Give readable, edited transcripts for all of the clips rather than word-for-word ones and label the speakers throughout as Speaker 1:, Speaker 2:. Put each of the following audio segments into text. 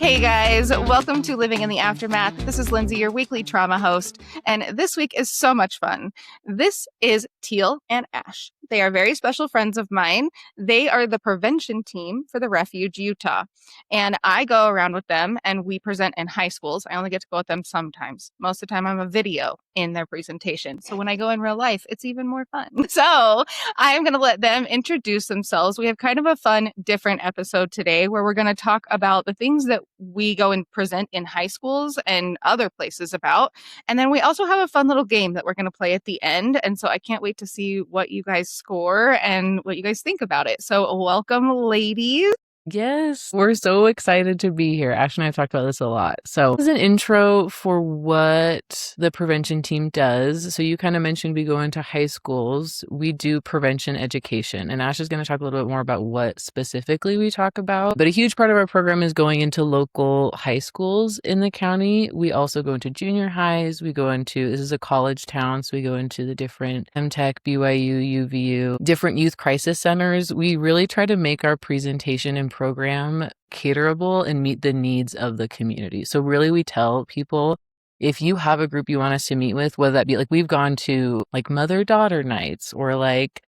Speaker 1: Hey guys, welcome to Living in the Aftermath. This is Lyndsey, your weekly trauma host, and this week is so much fun. This is Teal and Ash. They are very special friends of mine. They are the prevention team for the Refuge, Utah, and I go around with them and we present in high schools. I only get to go with them sometimes. Most of the time I'm a video in their presentation. So when I go in real life, it's even more fun. So I'm going to let them introduce themselves. We have kind of a fun, different episode today where we're going to talk about the things that we go and present in high schools and other places about. And then we also have a fun little game that we're going to play at the end. And so I can't wait to see what you guys score and what you guys think about it. So welcome, ladies.
Speaker 2: Yes, we're so excited to be here. Ash and I have talked about this a lot. So this is an intro for what the prevention team does. So you kind of mentioned we go into high schools. We do prevention education. And Ash is going to talk a little bit more about what specifically we talk about. But a huge part of our program is going into local high schools in the county. We also go into junior highs. We go into, this is a college town, so we go into the different MTech, BYU, UVU, different youth crisis centers. We really try to make our presentation and program caterable and meet the needs of the community. So really we tell people, if you have a group you want us to meet with, whether that be like we've gone to like mother-daughter nights or like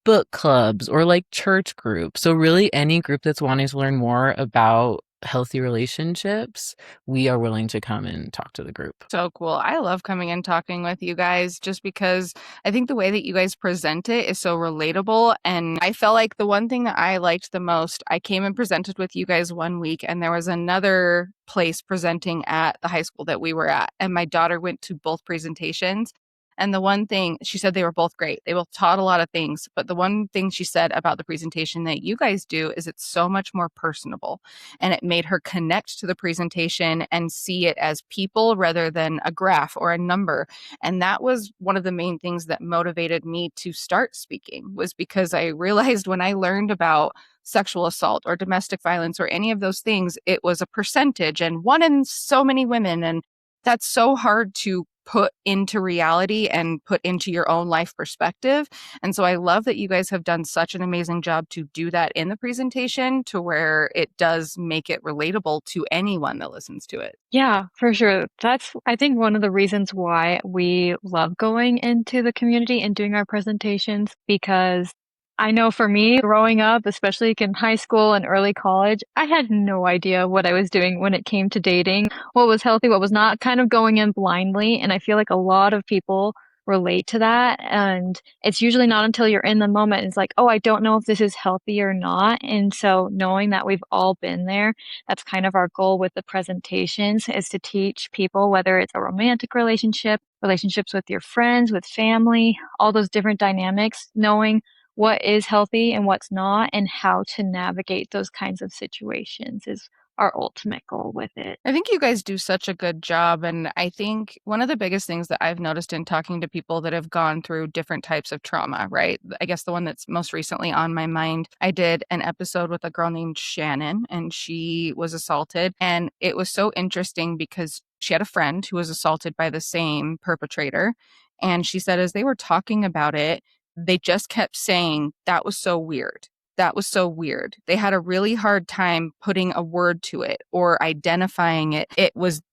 Speaker 2: book clubs or like church groups. So really any group that's wanting to learn more about healthy relationships, we are willing to come and talk to the group.
Speaker 1: So cool. I love coming and talking with you guys just because I think the way that you guys present it is so relatable. And I felt like the one thing that I liked the most, I came and presented with you guys one week and there was another place presenting at the high school that we were at. And my daughter went to both presentations. And the one thing, she said they were both great. They both taught a lot of things. But the one thing she said about the presentation that you guys do is it's so much more personable. And it made her connect to the presentation and see it as people rather than a graph or a number. And that was one of the main things that motivated me to start speaking, was because I realized when I learned about sexual assault or domestic violence or any of those things, it was a percentage and one in so many women. And that's so hard to put into reality and put into your own life perspective. And so I love that you guys have done such an amazing job to do that in the presentation to where it does make it relatable to anyone that listens to it.
Speaker 3: Yeah, for sure. That's, I think, one of the reasons why we love going into the community and doing our presentations, because I know for me, growing up, especially in high school and early college, I had no idea what I was doing when it came to dating, what was healthy, what was not, kind of going in blindly. And I feel like a lot of people relate to that. And it's usually not until you're in the moment, it's like, oh, I don't know if this is healthy or not. And so knowing that we've all been there, that's kind of our goal with the presentations, is to teach people, whether it's a romantic relationship, relationships with your friends, with family, all those different dynamics, knowing what is healthy and what's not, and how to navigate those kinds of situations is our ultimate goal with it.
Speaker 1: I think you guys do such a good job. And I think one of the biggest things that I've noticed in talking to people that have gone through different types of trauma, right? I guess the one that's most recently on my mind, I did an episode with a girl named Shannon, and she was assaulted. And it was so interesting because she had a friend who was assaulted by the same perpetrator. And she said, as they were talking about it, they just kept saying, that was so weird. That was so weird. They had a really hard time putting a word to it or identifying it.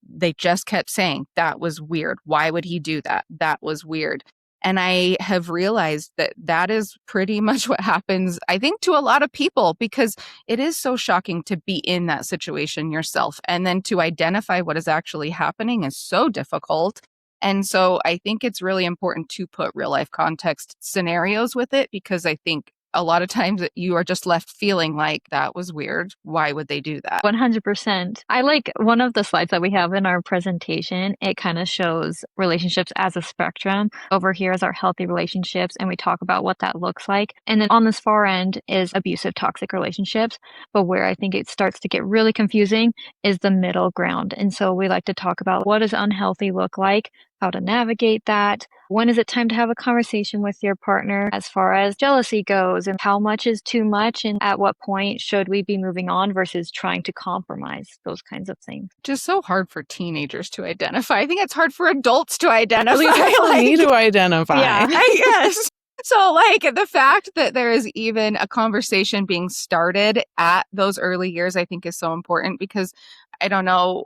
Speaker 1: They just kept saying, that was weird. Why would he do that? That was weird. And I have realized that that is pretty much what happens, I think, to a lot of people, because it is so shocking to be in that situation yourself. And then to identify what is actually happening is so difficult. And so I think it's really important to put real life context scenarios with it, because I think a lot of times that you are just left feeling like that was weird. Why would they do that?
Speaker 3: 100%. I like one of the slides that we have in our presentation. It kind of shows relationships as a spectrum. Over here is our healthy relationships, and we talk about what that looks like. And then on this far end is abusive, toxic relationships. But where I think it starts to get really confusing is the middle ground. And so we like to talk about, what does unhealthy look like? How to navigate that. When is it time to have a conversation with your partner as far as jealousy goes, and how much is too much, and at what point should we be moving on versus trying to compromise, those kinds of things.
Speaker 1: Just so hard for teenagers to identify. I think it's hard for adults to identify.
Speaker 2: At least for me to identify.
Speaker 1: Yeah, I guess. So, like, the fact that there is even a conversation being started at those early years, I think is so important because I don't know,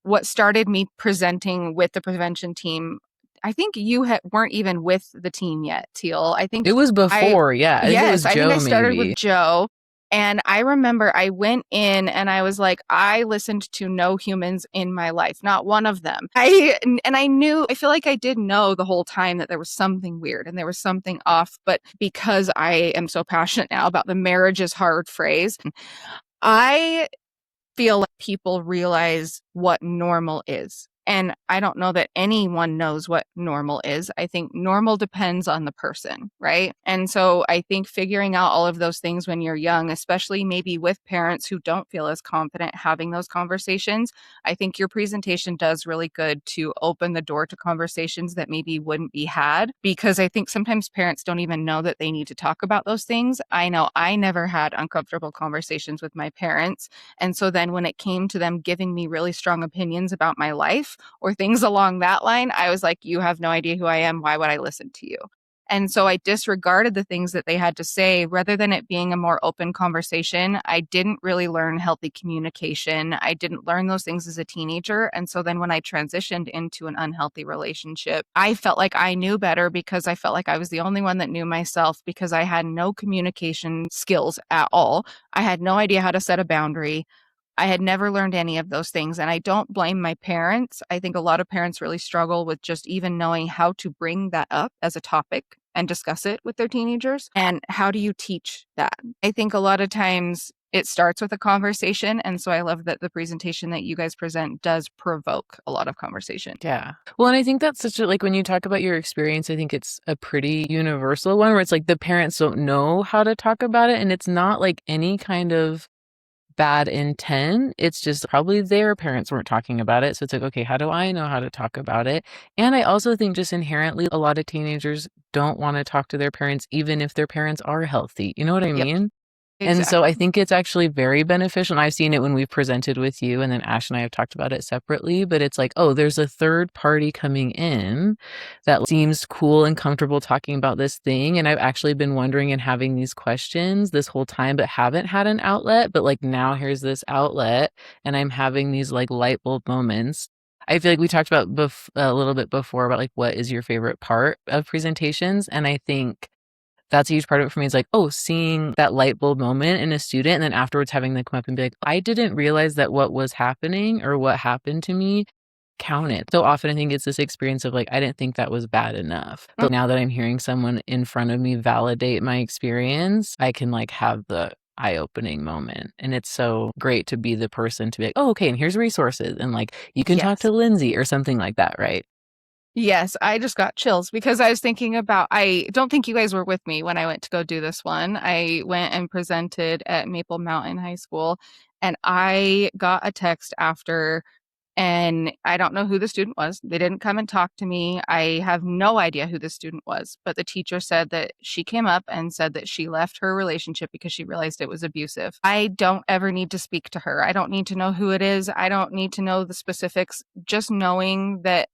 Speaker 1: what started me presenting with the prevention team, I think you weren't even with the team yet, Teal.
Speaker 2: It was before, yeah. I think it was
Speaker 1: I think I
Speaker 2: Joe,
Speaker 1: started with
Speaker 2: maybe.
Speaker 1: Joe. And I remember I went in and I was like, I listened to no humans in my life, not one of them. I feel like I did know the whole time that there was something weird and there was something off. But because I am so passionate now about the marriage is hard phrase, I feel like people realize what normal is. And I don't know that anyone knows what normal is. I think normal depends on the person, right? And so I think figuring out all of those things when you're young, especially maybe with parents who don't feel as confident having those conversations, I think your presentation does really good to open the door to conversations that maybe wouldn't be had, because I think sometimes parents don't even know that they need to talk about those things. I know I never had uncomfortable conversations with my parents. And so then when it came to them giving me really strong opinions about my life or things along that line, I was like, you have no idea who I am. Why would I listen to you? And so I disregarded the things that they had to say rather than it being a more open conversation. I didn't really learn healthy communication. I didn't learn those things as a teenager. And so then when I transitioned into an unhealthy relationship, I felt like I knew better because I felt like I was the only one that knew myself because I had no communication skills at all. I had no idea how to set a boundary. I had never learned any of those things. And I don't blame my parents. I think a lot of parents really struggle with just even knowing how to bring that up as a topic and discuss it with their teenagers. And how do you teach that? I think a lot of times it starts with a conversation. And so I love that the presentation that you guys present does provoke a lot of conversation.
Speaker 2: Yeah. Well, and I think that's such a, like, when you talk about your experience, I think it's a pretty universal one where it's like the parents don't know how to talk about it. And it's not like any kind of bad intent. It's just probably their parents weren't talking about it. So it's like, okay, how do I know how to talk about it? And I also think just inherently, a lot of teenagers don't want to talk to their parents, even if their parents are healthy. You know what I
Speaker 1: Yep,
Speaker 2: mean? And so I
Speaker 1: exactly.
Speaker 2: think it's actually very beneficial. And I've seen it when we've presented with you, and then Ash and I have talked about it separately. But it's like, oh, there's a third party coming in that seems cool and comfortable talking about this thing. And I've actually been wondering and having these questions this whole time, but haven't had an outlet. But like now here's this outlet, and I'm having these like light bulb moments. I feel like we talked about a little bit before about like what is your favorite part of presentations. And I think that's a huge part of it for me is like, oh, seeing that light bulb moment in a student and then afterwards having them come up and be like, I didn't realize that what was happening or what happened to me counted. So often I think it's this experience of like, I didn't think that was bad enough. But now that I'm hearing someone in front of me validate my experience, I can like have the eye-opening moment. And it's so great to be the person to be like, oh, okay, and here's resources. And like, you can talk to
Speaker 1: Yes.
Speaker 2: Lyndsey or something like that, right?
Speaker 1: Yes, I just got chills because I was thinking about, I don't think you guys were with me when I went to go do this one. I went and presented at Maple Mountain High School and I got a text after, and I don't know who the student was. They didn't come and talk to me. I have no idea who the student was, but the teacher said that she came up and said that she left her relationship because she realized it was abusive. I don't ever need to speak to her. I don't need to know who it is. I don't need to know the specifics. Just knowing that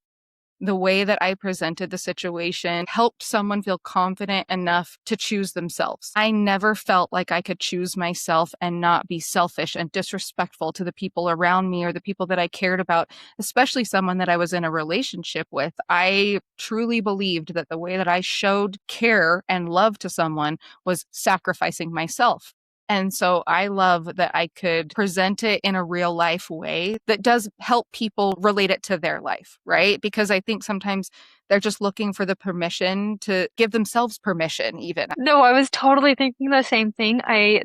Speaker 1: the way that I presented the situation helped someone feel confident enough to choose themselves. I never felt like I could choose myself and not be selfish and disrespectful to the people around me or the people that I cared about, especially someone that I was in a relationship with. I truly believed that the way that I showed care and love to someone was sacrificing myself. And so I love that I could present it in a real life way that does help people relate it to their life, right? Because I think sometimes they're just looking for the permission to give themselves permission, even.
Speaker 3: No, I was totally thinking the same thing.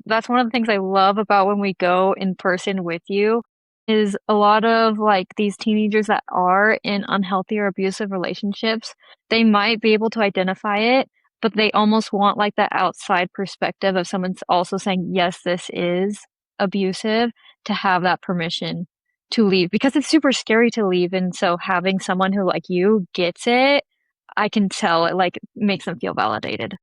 Speaker 3: That's one of the things I love about when we go in person with you is a lot of like these teenagers that are in unhealthy or abusive relationships, they might be able to identify it, but they almost want like that outside perspective of someone's also saying, yes, this is abusive, to have that permission to leave because it's super scary to leave. And so having someone who like you gets it, I can tell it like makes them feel validated.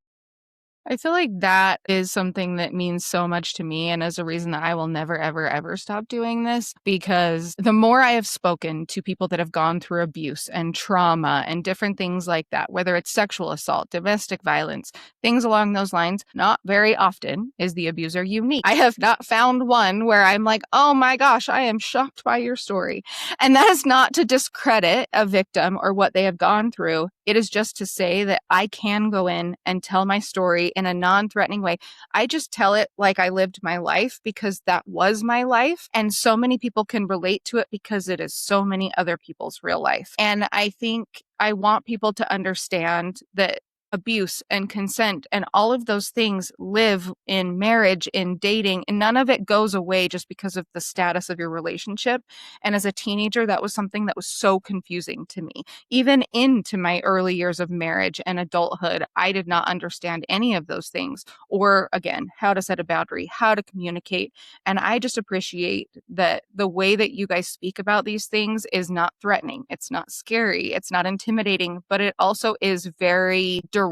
Speaker 1: I feel like that is something that means so much to me and is a reason that I will never, ever, ever stop doing this, because the more I have spoken to people that have gone through abuse and trauma and different things like that, whether it's sexual assault, domestic violence, things along those lines, not very often is the abuser unique. I have not found one where I'm like, oh my gosh, I am shocked by your story. And that is not to discredit a victim or what they have gone through. It is just to say that I can go in and tell my story in a non-threatening way. I just tell it like I lived my life because that was my life. And so many people can relate to it because it is so many other people's real life. And I think I want people to understand that abuse and consent and all of those things live in marriage, in dating, and none of it goes away just because of the status of your relationship. And as a teenager, that was something that was so confusing to me. Even into my early years of marriage and adulthood, I did not understand any of those things, or again, how to set a boundary, how to communicate. And I just appreciate that the way that you guys speak about these things is not threatening. It's not scary. It's not intimidating, but it also is very direct.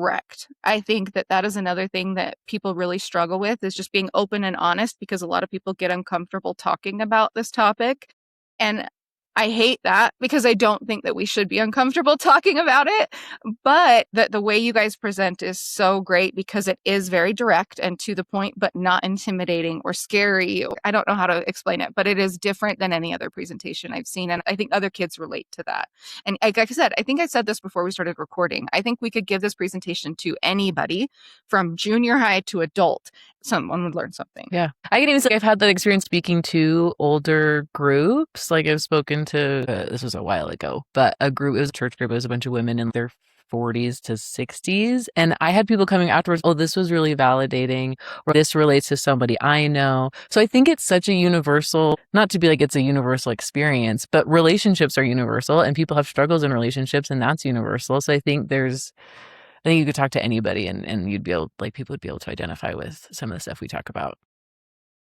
Speaker 1: I think that that is another thing that people really struggle with, is just being open and honest, because a lot of people get uncomfortable talking about this topic. And I hate that, because I don't think that we should be uncomfortable talking about it. But that the way you guys present is so great, because it is very direct and to the point, but not intimidating or scary. I don't know how to explain it, but it is different than any other presentation I've seen. And I think other kids relate to that. And like I said, I think I said this before we started recording. I think we could give this presentation to anybody from junior high to adult. Someone would learn something.
Speaker 2: Yeah. I can even say I've had that experience speaking to older groups. Like I've spoken to, this was a while ago, but a group, it was a church group. It was a bunch of women in their 40s to 60s. And I had people coming afterwards, oh, this was really validating, or this relates to somebody I know. So I think it's such a universal, not to be like it's a universal experience, but relationships are universal and people have struggles in relationships, and that's universal. So I think you could talk to anybody and you'd be able, like, people would be able to identify with some of the stuff we talk about.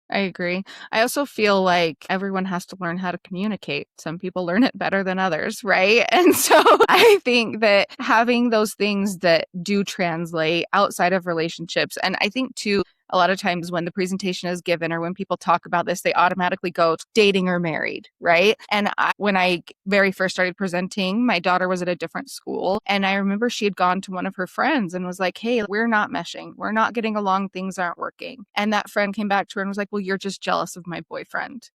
Speaker 1: I agree. I also feel like everyone has to learn how to communicate. Some people learn it better than others, right? And so I think that having those things that do translate outside of relationships, and I think too, a lot of times when the presentation is given or when people talk about this, they automatically go to dating or married, right? And when I very first started presenting, my daughter was at a different school. And I remember she had gone to one of her friends and was like, hey, we're not meshing. We're not getting along. Things aren't working. And that friend came back to her and was like, well, you're just jealous of my boyfriend.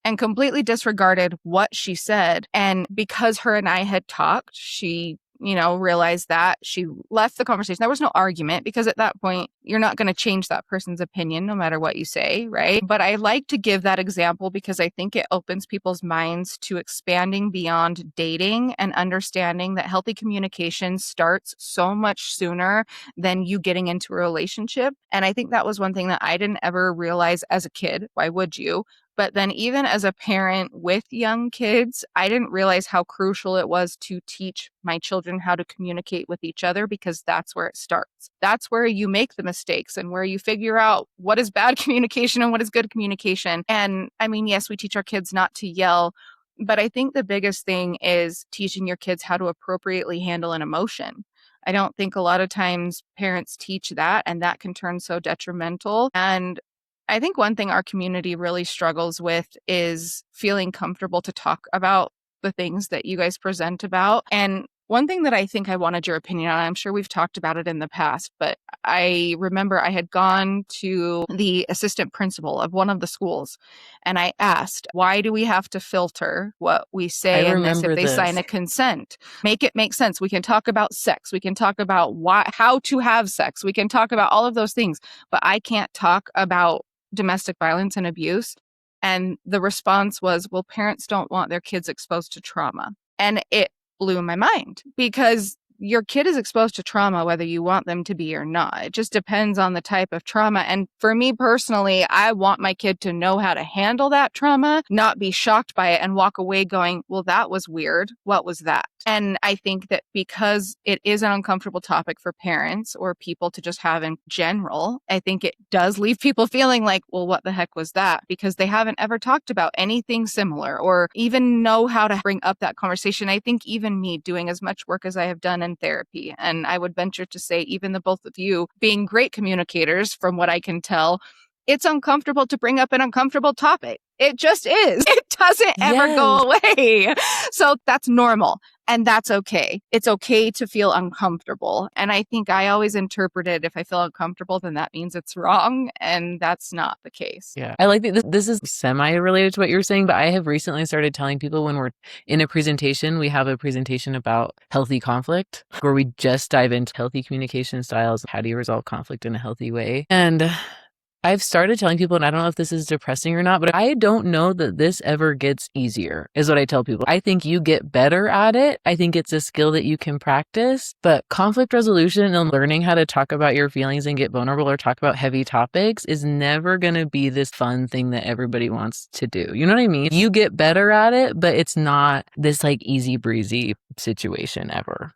Speaker 1: And completely disregarded what she said. And because her and I had talked, she realized that. She left the conversation. There was no argument, because at that point, you're not going to change that person's opinion no matter what you say, right? But I like to give that example because I think it opens people's minds to expanding beyond dating and understanding that healthy communication starts so much sooner than you getting into a relationship. And I think that was one thing that I didn't ever realize as a kid. Why would you? But then even as a parent with young kids, I didn't realize how crucial it was to teach my children how to communicate with each other, because that's where it starts. That's where you make the mistakes and where you figure out what is bad communication and what is good communication. And I mean, yes, we teach our kids not to yell, but I think the biggest thing is teaching your kids how to appropriately handle an emotion. I don't think a lot of times parents teach that, and that can turn so detrimental. And I think one thing our community really struggles with is feeling comfortable to talk about the things that you guys present about. And one thing that I think I wanted your opinion on, I'm sure we've talked about it in the past, but I remember I had gone to the assistant principal of one of the schools and I asked, why do we have to filter what we say in this if they sign a consent? Make it make sense. We can talk about sex. We can talk about how to have sex. We can talk about all of those things, but I can't talk about domestic violence and abuse. And the response was, well, parents don't want their kids exposed to trauma. And it blew my mind, because your kid is exposed to trauma whether you want them to be or not. It just depends on the type of trauma. And for me personally, I want my kid to know how to handle that trauma, not be shocked by it and walk away going, well, that was weird. What was that? And I think that because it is an uncomfortable topic for parents or people to just have in general, I think it does leave people feeling like, well, what the heck was that? Because they haven't ever talked about anything similar or even know how to bring up that conversation. I think even me doing as much work as I have done in therapy, and I would venture to say even the both of you being great communicators from what I can tell, it's uncomfortable to bring up an uncomfortable topic. It just is. It doesn't ever go away. So that's normal. And that's okay. It's okay to feel uncomfortable. And I think I always interpreted if I feel uncomfortable, then that means it's wrong. And that's not the case.
Speaker 2: Yeah. I like that this is semi-related to what you're saying, but I have recently started telling people when we're in a presentation, we have a presentation about healthy conflict where we just dive into healthy communication styles. How do you resolve conflict in a healthy way? And I've started telling people, and I don't know if this is depressing or not, but I don't know that this ever gets easier, is what I tell people. I think you get better at it. I think it's a skill that you can practice, but conflict resolution and learning how to talk about your feelings and get vulnerable or talk about heavy topics is never going to be this fun thing that everybody wants to do. You know what I mean? You get better at it, but it's not this like easy breezy situation ever.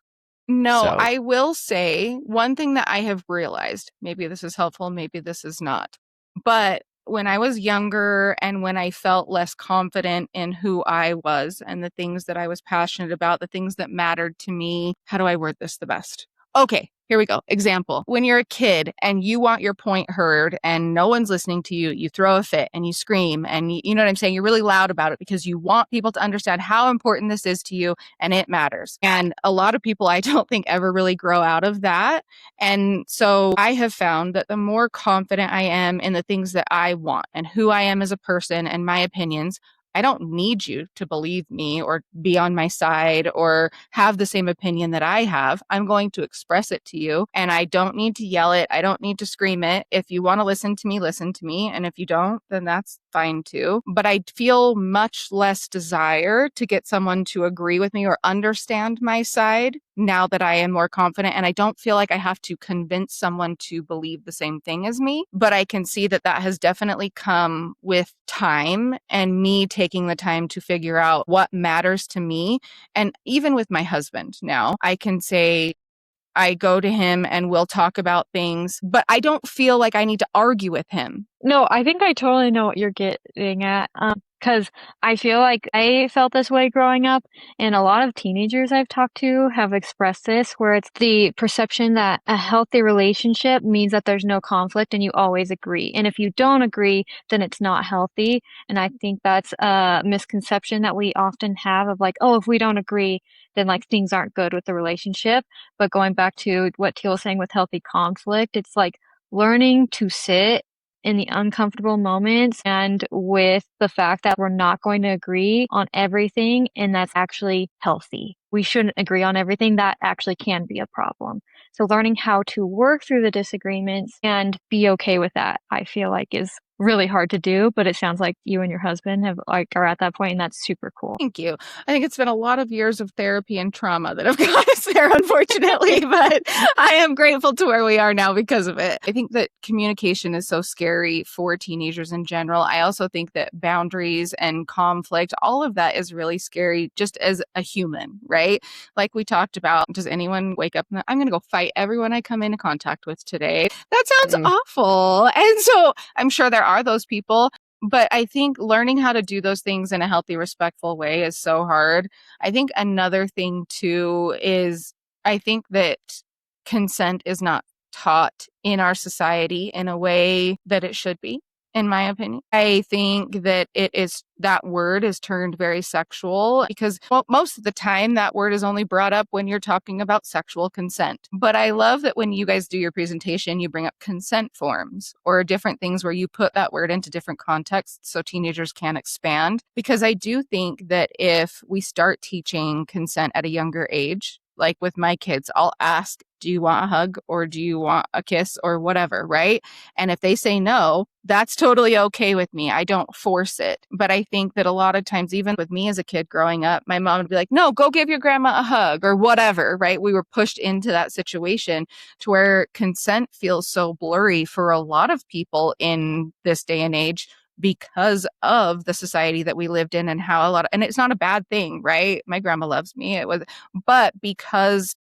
Speaker 1: No,
Speaker 2: So.
Speaker 1: I will say one thing that I have realized, maybe this is helpful, maybe this is not, but when I was younger and when I felt less confident in who I was and the things that I was passionate about, the things that mattered to me, how do I word this the best? Okay, here we go. Example. When you're a kid and you want your point heard and no one's listening to you, you throw a fit and you scream and you know what I'm saying? You're really loud about it because you want people to understand how important this is to you and it matters. And a lot of people I don't think ever really grow out of that. And so I have found that the more confident I am in the things that I want and who I am as a person and my opinions, I don't need you to believe me or be on my side or have the same opinion that I have. I'm going to express it to you and I don't need to yell it. I don't need to scream it. If you want to listen to me, listen to me. And if you don't, then that's fine too. But I feel much less desire to get someone to agree with me or understand my side now that I am more confident. And I don't feel like I have to convince someone to believe the same thing as me. But I can see that that has definitely come with time and me taking the time to figure out what matters to me. And even with my husband now, I can say, I go to him and we'll talk about things, but I don't feel like I need to argue with him.
Speaker 3: No, I think I totally know what you're getting at. Because I feel like I felt this way growing up, and a lot of teenagers I've talked to have expressed this, where it's the perception that a healthy relationship means that there's no conflict and you always agree. And if you don't agree, then it's not healthy. And I think that's a misconception that we often have of like, oh, if we don't agree, then like things aren't good with the relationship. But going back to what Teal was saying with healthy conflict, it's like learning to sit in the uncomfortable moments and with the fact that we're not going to agree on everything, and that's actually healthy. We shouldn't agree on everything. That actually can be a problem. So learning how to work through the disagreements and be okay with that, I feel like is really hard to do, but it sounds like you and your husband are at that point, and that's super cool.
Speaker 1: Thank you. I think it's been a lot of years of therapy and trauma that have got us there, unfortunately, but I am grateful to where we are now because of it. I think that communication is so scary for teenagers in general. I also think that boundaries and conflict, all of that is really scary just as a human, right? Like we talked about, does anyone wake up and I'm going to go fight everyone I come into contact with today? That sounds awful. And so I'm sure there are those people. But I think learning how to do those things in a healthy, respectful way is so hard. I think another thing too is I think that consent is not taught in our society in a way that it should be, in my opinion. I think that that word is turned very sexual because most of the time that word is only brought up when you're talking about sexual consent. But I love that when you guys do your presentation, you bring up consent forms or different things where you put that word into different contexts so teenagers can expand. Because I do think that if we start teaching consent at a younger age, like with my kids, I'll ask, do you want a hug or do you want a kiss or whatever, right? And if they say no, that's totally okay with me. I don't force it. But I think that a lot of times, even with me as a kid growing up, my mom would be like, no, go give your grandma a hug or whatever, right? We were pushed into that situation to where consent feels so blurry for a lot of people in this day and age. because of the society that we lived in and how and it's not a bad thing, right? My grandma loves me. But because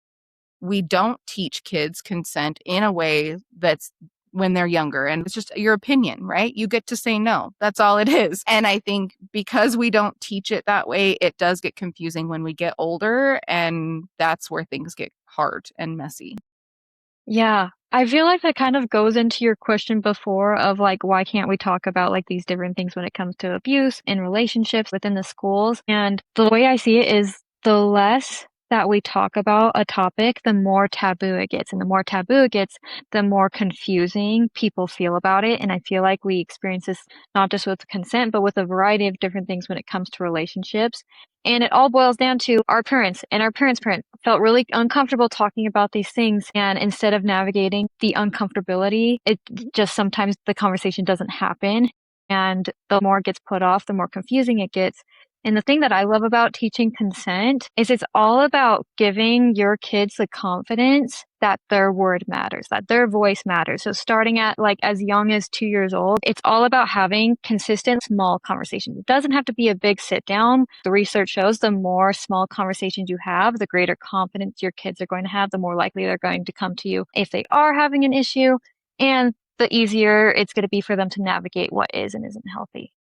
Speaker 1: we don't teach kids consent in a way that's when they're younger. And it's just your opinion, right? You get to say no. That's all it is. And I think because we don't teach it that way, it does get confusing when we get older. And that's where things get hard and messy.
Speaker 3: Yeah. I feel like that kind of goes into your question before of like, why can't we talk about like these different things when it comes to abuse in relationships within the schools? And the way I see it is the less that we talk about a topic, the more taboo it gets. And the more taboo it gets, the more confusing people feel about it. And I feel like we experience this not just with consent, but with a variety of different things when it comes to relationships. And it all boils down to our parents and our parents' parents felt really uncomfortable talking about these things. And instead of navigating the uncomfortability, it just sometimes the conversation doesn't happen. And the more it gets put off, the more confusing it gets. And the thing that I love about teaching consent is it's all about giving your kids the confidence that their word matters, that their voice matters. So starting at like as young as 2 years old, it's all about having consistent small conversations. It doesn't have to be a big sit down. The research shows the more small conversations you have, the greater confidence your kids are going to have, the more likely they're going to come to you if they are having an issue, and the easier it's going to be for them to navigate what is and isn't healthy.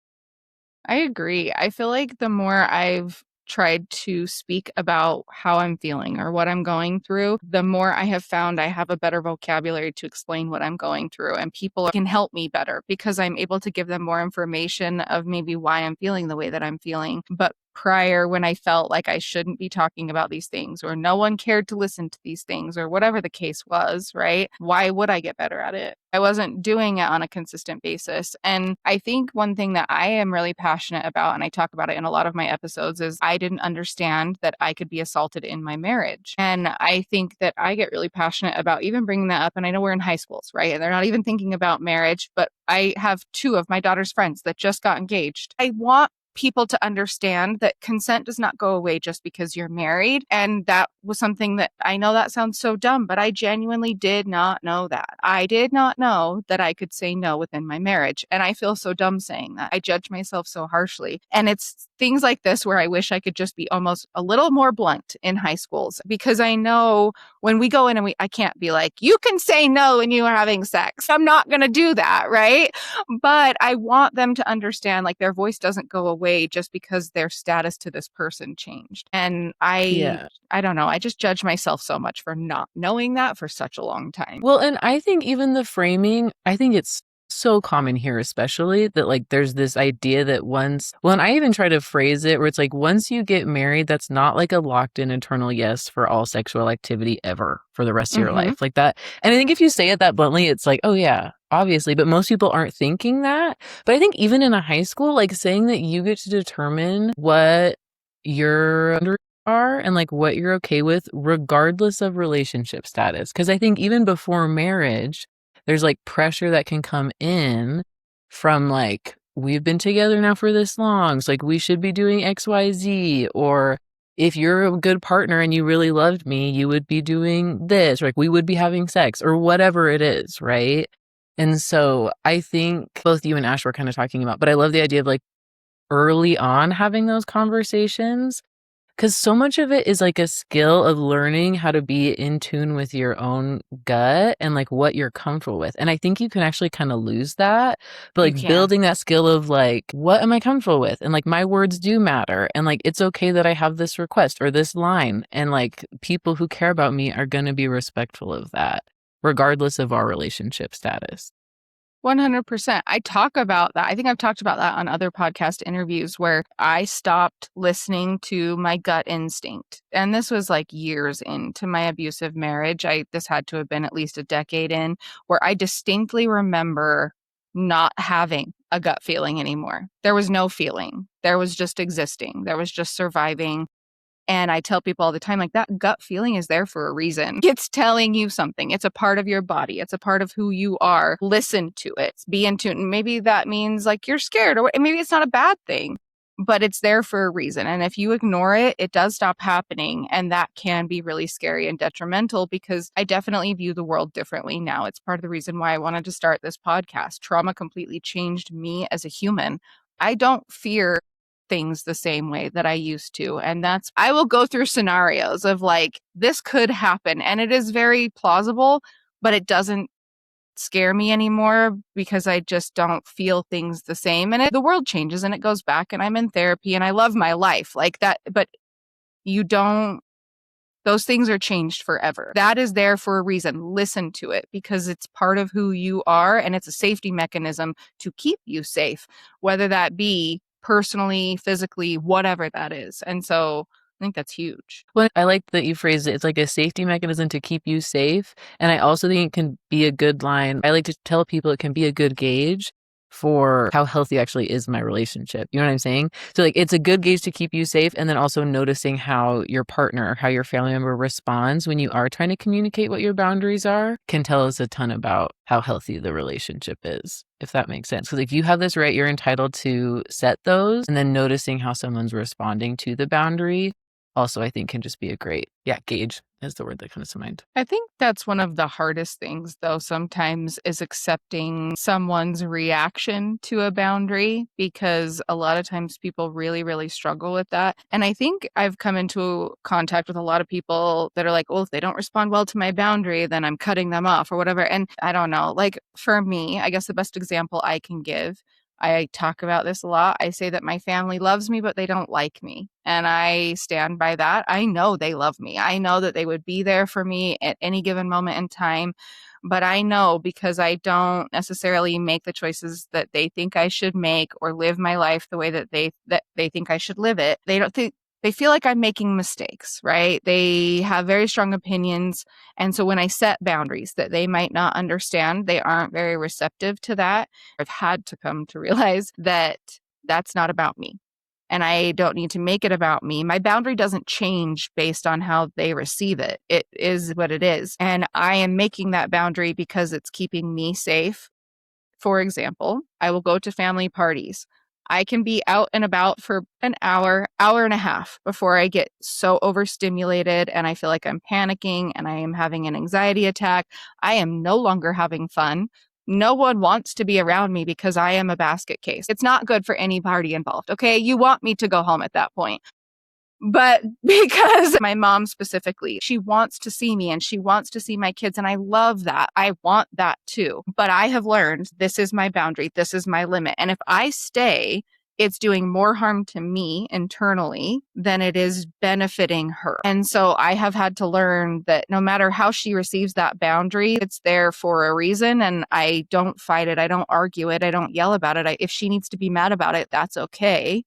Speaker 1: I agree. I feel like the more I've tried to speak about how I'm feeling or what I'm going through, the more I have found I have a better vocabulary to explain what I'm going through. And people can help me better because I'm able to give them more information of maybe why I'm feeling the way that I'm feeling. But prior, when I felt like I shouldn't be talking about these things or no one cared to listen to these things or whatever the case was, right? Why would I get better at it? I wasn't doing it on a consistent basis. And I think one thing that I am really passionate about, and I talk about it in a lot of my episodes, is I didn't understand that I could be assaulted in my marriage. And I think that I get really passionate about even bringing that up. And I know we're in high schools, right? And they're not even thinking about marriage, but I have two of my daughter's friends that just got engaged. I want people to understand that consent does not go away just because you're married. And that was something that I know that sounds so dumb, but I genuinely did not know that. I did not know that I could say no within my marriage. And I feel so dumb saying that. I judge myself so harshly. And it's things like this where I wish I could just be almost a little more blunt in high schools, because I know when we go in and I can't be like, you can say no when you are having sex. I'm not going to do that, right? But I want them to understand like their voice doesn't go away just because their status to this person changed. And I don't know. I just judge myself so much for not knowing that for such a long time.
Speaker 2: Well, and I think even the framing, I think it's so common here, especially that like there's this idea that and I even try to phrase it where it's like once you get married, that's not like a locked in eternal yes for all sexual activity ever for the rest of your life like that. And I think if you say it that bluntly, it's like, oh yeah, obviously, but most people aren't thinking that. But I think even in a high school, like saying that you get to determine what your are and like what you're okay with, regardless of relationship status. Because I think even before marriage, there's like pressure that can come in from like, we've been together now for this long. So like we should be doing X, Y, Z. Or if you're a good partner and you really loved me, you would be doing this, or like we would be having sex or whatever it is, right? And so I think both you and Ash were kind of talking about, but I love the idea of like early on having those conversations, because so much of it is like a skill of learning how to be in tune with your own gut and like what you're comfortable with. And I think you can actually kind of lose that, but like building that skill of like, what am I comfortable with? And like my words do matter. And like, it's okay that I have this request or this line. And like people who care about me are going to be respectful of that, regardless of our relationship status.
Speaker 1: 100%. I talk about that. I think I've talked about that on other podcast interviews where I stopped listening to my gut instinct. And this was like years into my abusive marriage. This had to have been at least a decade in, where I distinctly remember not having a gut feeling anymore. There was no feeling. There was just existing. There was just surviving. And I tell people all the time, like that gut feeling is there for a reason. It's telling you something. It's a part of your body. It's a part of who you are. Listen to it. Be in tune. Maybe that means like you're scared, or maybe it's not a bad thing. but it's there for a reason. And if you ignore it, it does stop happening. And that can be really scary and detrimental, because I definitely view the world differently now. It's part of the reason why I wanted to start this podcast. Trauma completely changed me as a human. I don't fear things the same way that I used to. And I will go through scenarios of like, this could happen. And it is very plausible, but it doesn't scare me anymore because I just don't feel things the same. And the world changes and it goes back, and I'm in therapy and I love my life like that. But those things are changed forever. That is there for a reason. Listen to it because it's part of who you are, and it's a safety mechanism to keep you safe, whether that be personally, physically, whatever that is. And so I think that's huge.
Speaker 2: Well, I like that you phrased it. It's like a safety mechanism to keep you safe. And I also think it can be a good line. I like to tell people it can be a good gauge for how healthy actually is my relationship. You know what I'm saying? So like it's a good gauge to keep you safe, and then also noticing how your partner, how your family member responds when you are trying to communicate what your boundaries are can tell us a ton about how healthy the relationship is, if that makes sense. Because if you have this right, you're entitled to set those, and then noticing how someone's responding to the boundary also I think can just be a great, gauge is the word that comes to mind.
Speaker 1: I think that's one of the hardest things, though, sometimes is accepting someone's reaction to a boundary, because a lot of times people really, really struggle with that. And I think I've come into contact with a lot of people that are like, well, if they don't respond well to my boundary, then I'm cutting them off or whatever. And I don't know, like for me, I guess the best example I can give, I talk about this a lot. I say that my family loves me, but they don't like me. And I stand by that. I know they love me. I know that they would be there for me at any given moment in time. But I know, because I don't necessarily make the choices that they think I should make or live my life the way that they think I should live it. They feel like I'm making mistakes, right? They have very strong opinions. And so when I set boundaries that they might not understand, they aren't very receptive to that. I've had to come to realize that that's not about me. And I don't need to make it about me. My boundary doesn't change based on how they receive it. It is what it is. And I am making that boundary because it's keeping me safe. For example, I will go to family parties. I can be out and about for an hour and a half before I get so overstimulated and I feel like I'm panicking and I am having an anxiety attack. I am no longer having fun. No one wants to be around me because I am a basket case. It's not good for any party involved. Okay. You want me to go home at that point. But because my mom specifically, she wants to see me and she wants to see my kids. And I love that. I want that too. But I have learned this is my boundary. This is my limit. And if I stay, it's doing more harm to me internally than it is benefiting her. And so I have had to learn that no matter how she receives that boundary, it's there for a reason. And I don't fight it. I don't argue it. I don't yell about it. If she needs to be mad about it, that's okay.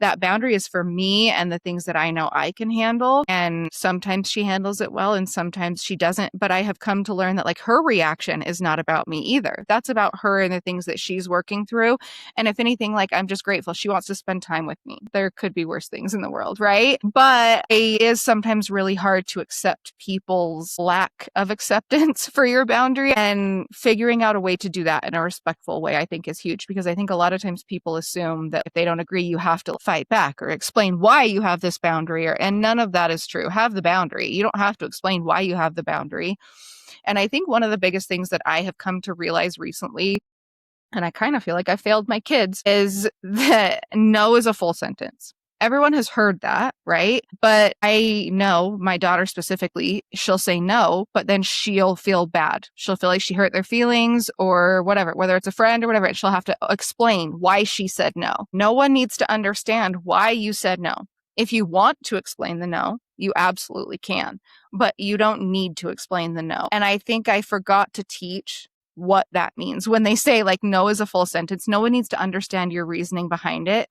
Speaker 1: That boundary is for me and the things that I know I can handle. And sometimes she handles it well and sometimes she doesn't. But I have come to learn that like her reaction is not about me either. That's about her and the things that she's working through. And if anything, like I'm just grateful she wants to spend time with me. There could be worse things in the world, right? But it is sometimes really hard to accept people's lack of acceptance for your boundary, and figuring out a way to do that in a respectful way, I think is huge, because I think a lot of times people assume that if they don't agree, you have to fight back or explain why you have this boundary, and none of that is true. Have the boundary. You don't have to explain why you have the boundary. And I think one of the biggest things that I have come to realize recently, and I kind of feel like I failed my kids, is that no is a full sentence. Everyone has heard that, right? But I know my daughter specifically, she'll say no, but then she'll feel bad. She'll feel like she hurt their feelings or whatever, whether it's a friend or whatever, and she'll have to explain why she said no. No one needs to understand why you said no. If you want to explain the no, you absolutely can, but you don't need to explain the no. And I think I forgot to teach what that means. When they say like no is a full sentence, no one needs to understand your reasoning behind it.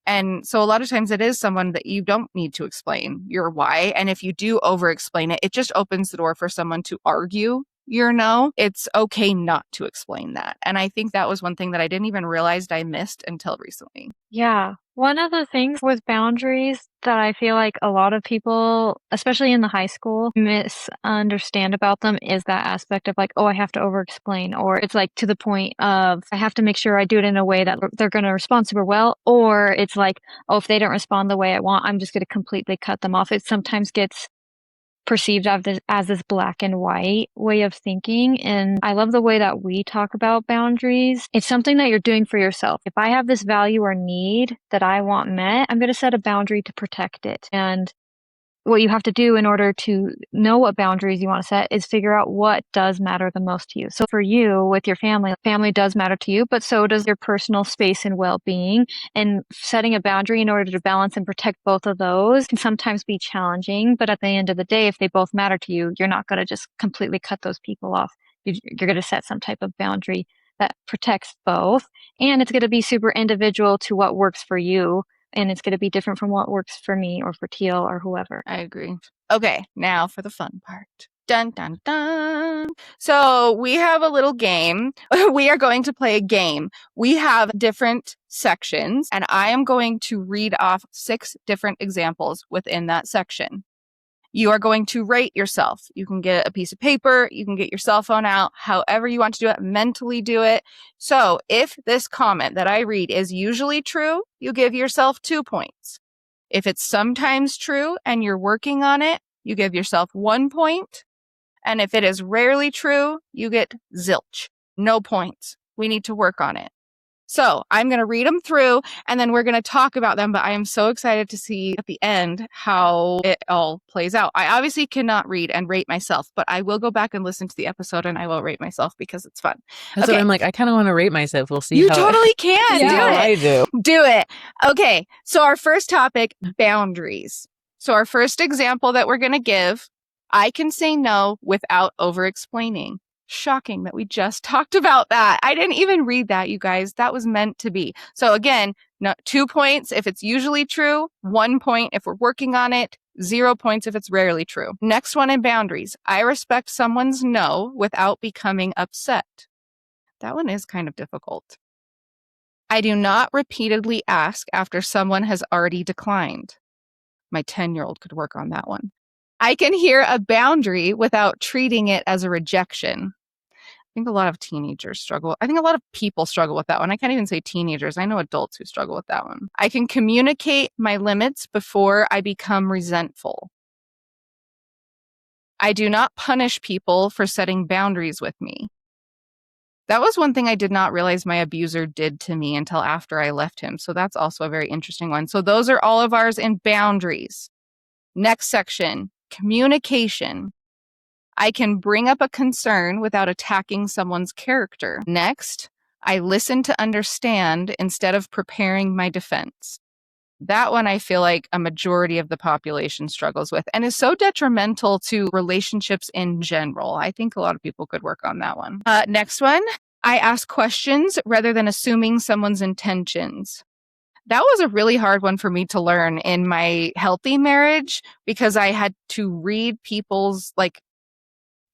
Speaker 1: And so a lot of times it is someone that you don't need to explain your why. And if you do over explain it, it just opens the door for someone to argue your no, it's okay not to explain that. And I think that was one thing that I didn't even realize I missed until recently.
Speaker 3: Yeah. One of the things with boundaries that I feel like a lot of people, especially in the high school, misunderstand about them is that aspect of like, oh, I have to over explain, or it's like to the point of I have to make sure I do it in a way that they're going to respond super well, or it's like, oh, if they don't respond the way I want, I'm just going to completely cut them off. It sometimes gets perceived as this black and white way of thinking. And I love the way that we talk about boundaries. It's something that you're doing for yourself. If I have this value or need that I want met, I'm going to set a boundary to protect it. And what you have to do in order to know what boundaries you want to set is figure out what does matter the most to you. So for you, with your family does matter to you, but so does your personal space and well-being. And setting a boundary in order to balance and protect both of those can sometimes be challenging. But at the end of the day, if they both matter to you, you're not going to just completely cut those people off. You're going to set some type of boundary that protects both. And it's going to be super individual to what works for you. And it's going to be different from what works for me or for Teal or whoever.
Speaker 1: I agree. Okay, now for the fun part. Dun, dun, dun. So we have a little game. We are going to play a game. We have different sections, and I am going to read off 6 different examples within that section. You are going to rate yourself. You can get a piece of paper, you can get your cell phone out, however you want to do it, mentally do it. So if this comment that I read is usually true, you give yourself 2 points. If it's sometimes true and you're working on it, you give yourself 1 point. And if it is rarely true, you get zilch, no points. We need to work on it. So I'm going to read them through and then we're going to talk about them. But I am so excited to see at the end how it all plays out. I obviously cannot read and rate myself, but I will go back and listen to the episode and I will rate myself because it's fun.
Speaker 2: That's what I'm like. I kind of want to rate myself. We'll see.
Speaker 1: You totally can.
Speaker 2: Yeah,
Speaker 1: do it.
Speaker 2: I do.
Speaker 1: Do it. Okay. So our first topic, boundaries. So our first example that we're going to give, I can say no without over explaining. Shocking that we just talked about that. I didn't even read that, you guys. That was meant to be. So again, 2 points if it's usually true, 1 point if we're working on it, 0 points if it's rarely true. Next one in boundaries. I respect someone's no without becoming upset. That one is kind of difficult. I do not repeatedly ask after someone has already declined. My 10-year-old could work on that one. I can hear a boundary without treating it as a rejection. I think a lot of teenagers struggle. I think a lot of people struggle with that one. I can't even say teenagers. I know adults who struggle with that one. I can communicate my limits before I become resentful. I do not punish people for setting boundaries with me. That was one thing I did not realize my abuser did to me until after I left him. So that's also a very interesting one. So those are all of ours in boundaries. Next section, communication. I can bring up a concern without attacking someone's character. Next, I listen to understand instead of preparing my defense. That one I feel like a majority of the population struggles with and is so detrimental to relationships in general. I think a lot of people could work on that one. Next one, I ask questions rather than assuming someone's intentions. That was a really hard one for me to learn in my healthy marriage because I had to read people's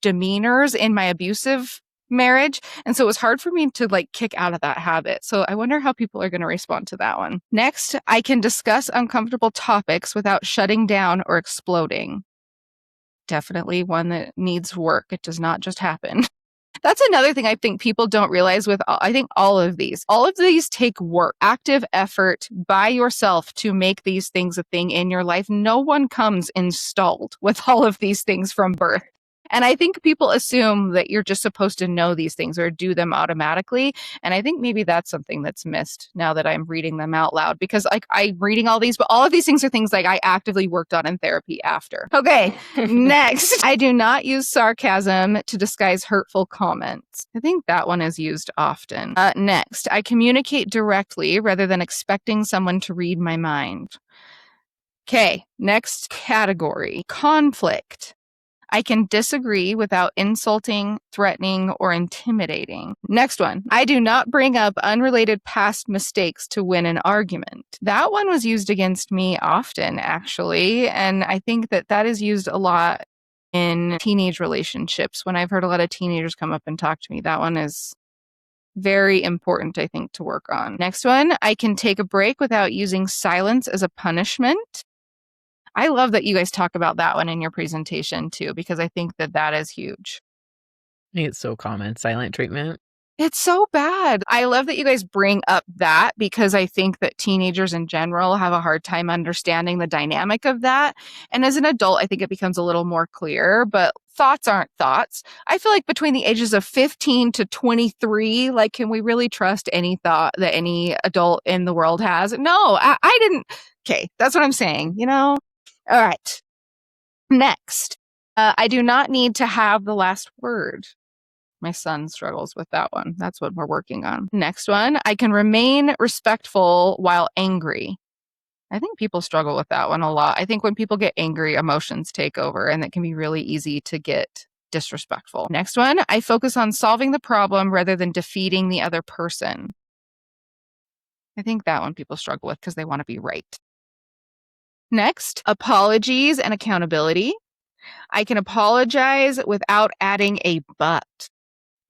Speaker 1: demeanors in my abusive marriage. And so it was hard for me to kick out of that habit. So I wonder how people are going to respond to that one. Next, I can discuss uncomfortable topics without shutting down or exploding. Definitely one that needs work. It does not just happen. That's another thing I think people don't realize with all of these. All of these take work, active effort by yourself to make these things a thing in your life. No one comes installed with all of these things from birth. And I think people assume that you're just supposed to know these things or do them automatically. And I think maybe that's something that's missed now that I'm reading them out loud because I'm reading all these, but all of these things are things I actively worked on in therapy after. Okay, next. I do not use sarcasm to disguise hurtful comments. I think that one is used often. Next, I communicate directly rather than expecting someone to read my mind. Okay, next category, conflict. I can disagree without insulting, threatening, or intimidating. Next one. I do not bring up unrelated past mistakes to win an argument. That one was used against me often, actually. And I think that is used a lot in teenage relationships. When I've heard a lot of teenagers come up and talk to me, that one is very important, I think, to work on. Next one, I can take a break without using silence as a punishment. I love that you guys talk about that one in your presentation too, because I think that that is huge.
Speaker 2: I think it's so common, silent treatment.
Speaker 1: It's so bad. I love that you guys bring up that because I think that teenagers in general have a hard time understanding the dynamic of that. And as an adult, I think it becomes a little more clear, but thoughts aren't thoughts. I feel like between the ages of 15 to 23, like, can we really trust any thought that any adult in the world has? No, I didn't. Okay, that's what I'm saying, you know? All right. Next, I do not need to have the last word. My son struggles with that one. That's what we're working on. Next one, I can remain respectful while angry. I think people struggle with that one a lot. I think when people get angry, emotions take over, and it can be really easy to get disrespectful. Next one, I focus on solving the problem rather than defeating the other person. I think that one people struggle with because they want to be right. Next, apologies and accountability. I can apologize without adding a but.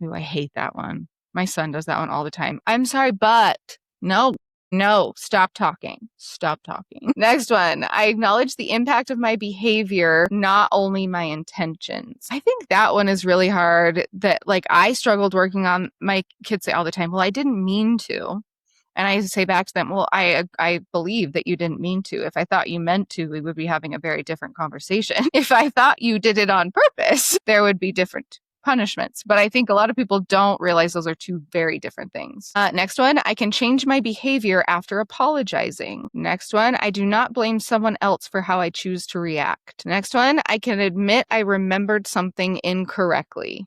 Speaker 1: Ooh, I hate that one. My son does that one all the time. I'm sorry, but no, stop talking. Stop talking. Next one. I acknowledge the impact of my behavior, not only my intentions. I think that one is really hard that like I struggled working on. My kids say all the time, well, I didn't mean to. And I say back to them, well, I believe that you didn't mean to. If I thought you meant to, we would be having a very different conversation. If I thought you did it on purpose, there would be different punishments. But I think a lot of people don't realize those are two very different things. Next one, I can change my behavior after apologizing. Next one, I do not blame someone else for how I choose to react. Next one, I can admit I remembered something incorrectly.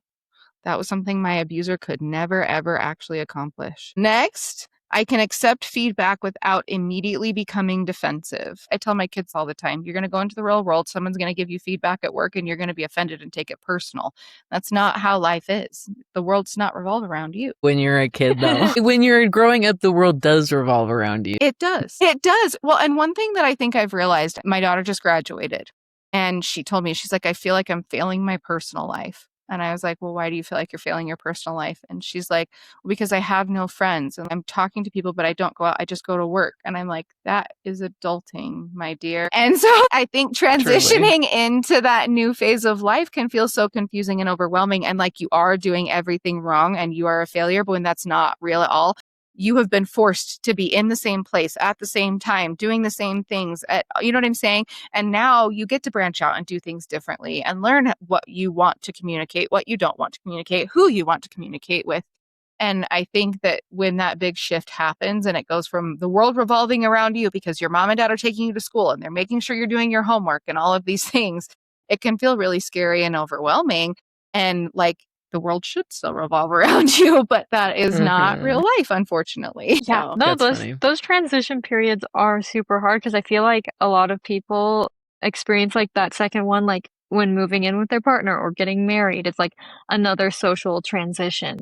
Speaker 1: That was something my abuser could never, ever actually accomplish. Next, I can accept feedback without immediately becoming defensive. I tell my kids all the time, you're going to go into the real world, someone's going to give you feedback at work, and you're going to be offended and take it personal. That's not how life is. The world's not revolve around you.
Speaker 2: When you're a kid, though. When you're growing up, the world does revolve around you.
Speaker 1: It does. It does. Well, and one thing that I think I've realized, my daughter just graduated, and she told me, she's like, I feel like I'm failing my personal life. And I was like, well, why do you feel like you're failing your personal life? And she's like, well, because I have no friends and I'm talking to people, but I don't go out. I just go to work. And I'm like, that is adulting, my dear. And so I think transitioning into that new phase of life can feel so confusing and overwhelming. And like you are doing everything wrong and you are a failure, but when that's not real at all. You have been forced to be in the same place at the same time, doing the same things. You know what I'm saying? And now you get to branch out and do things differently and learn what you want to communicate, what you don't want to communicate, who you want to communicate with. And I think that when that big shift happens and it goes from the world revolving around you because your mom and dad are taking you to school and they're making sure you're doing your homework and all of these things, it can feel really scary and overwhelming. And like, the world should still revolve around you, but that is not real life, unfortunately.
Speaker 3: Yeah,
Speaker 1: So,
Speaker 3: no,
Speaker 2: That's funny.
Speaker 3: those transition periods are super hard because I feel like a lot of people experience like that second one, like when moving in with their partner or getting married. It's like another social transition.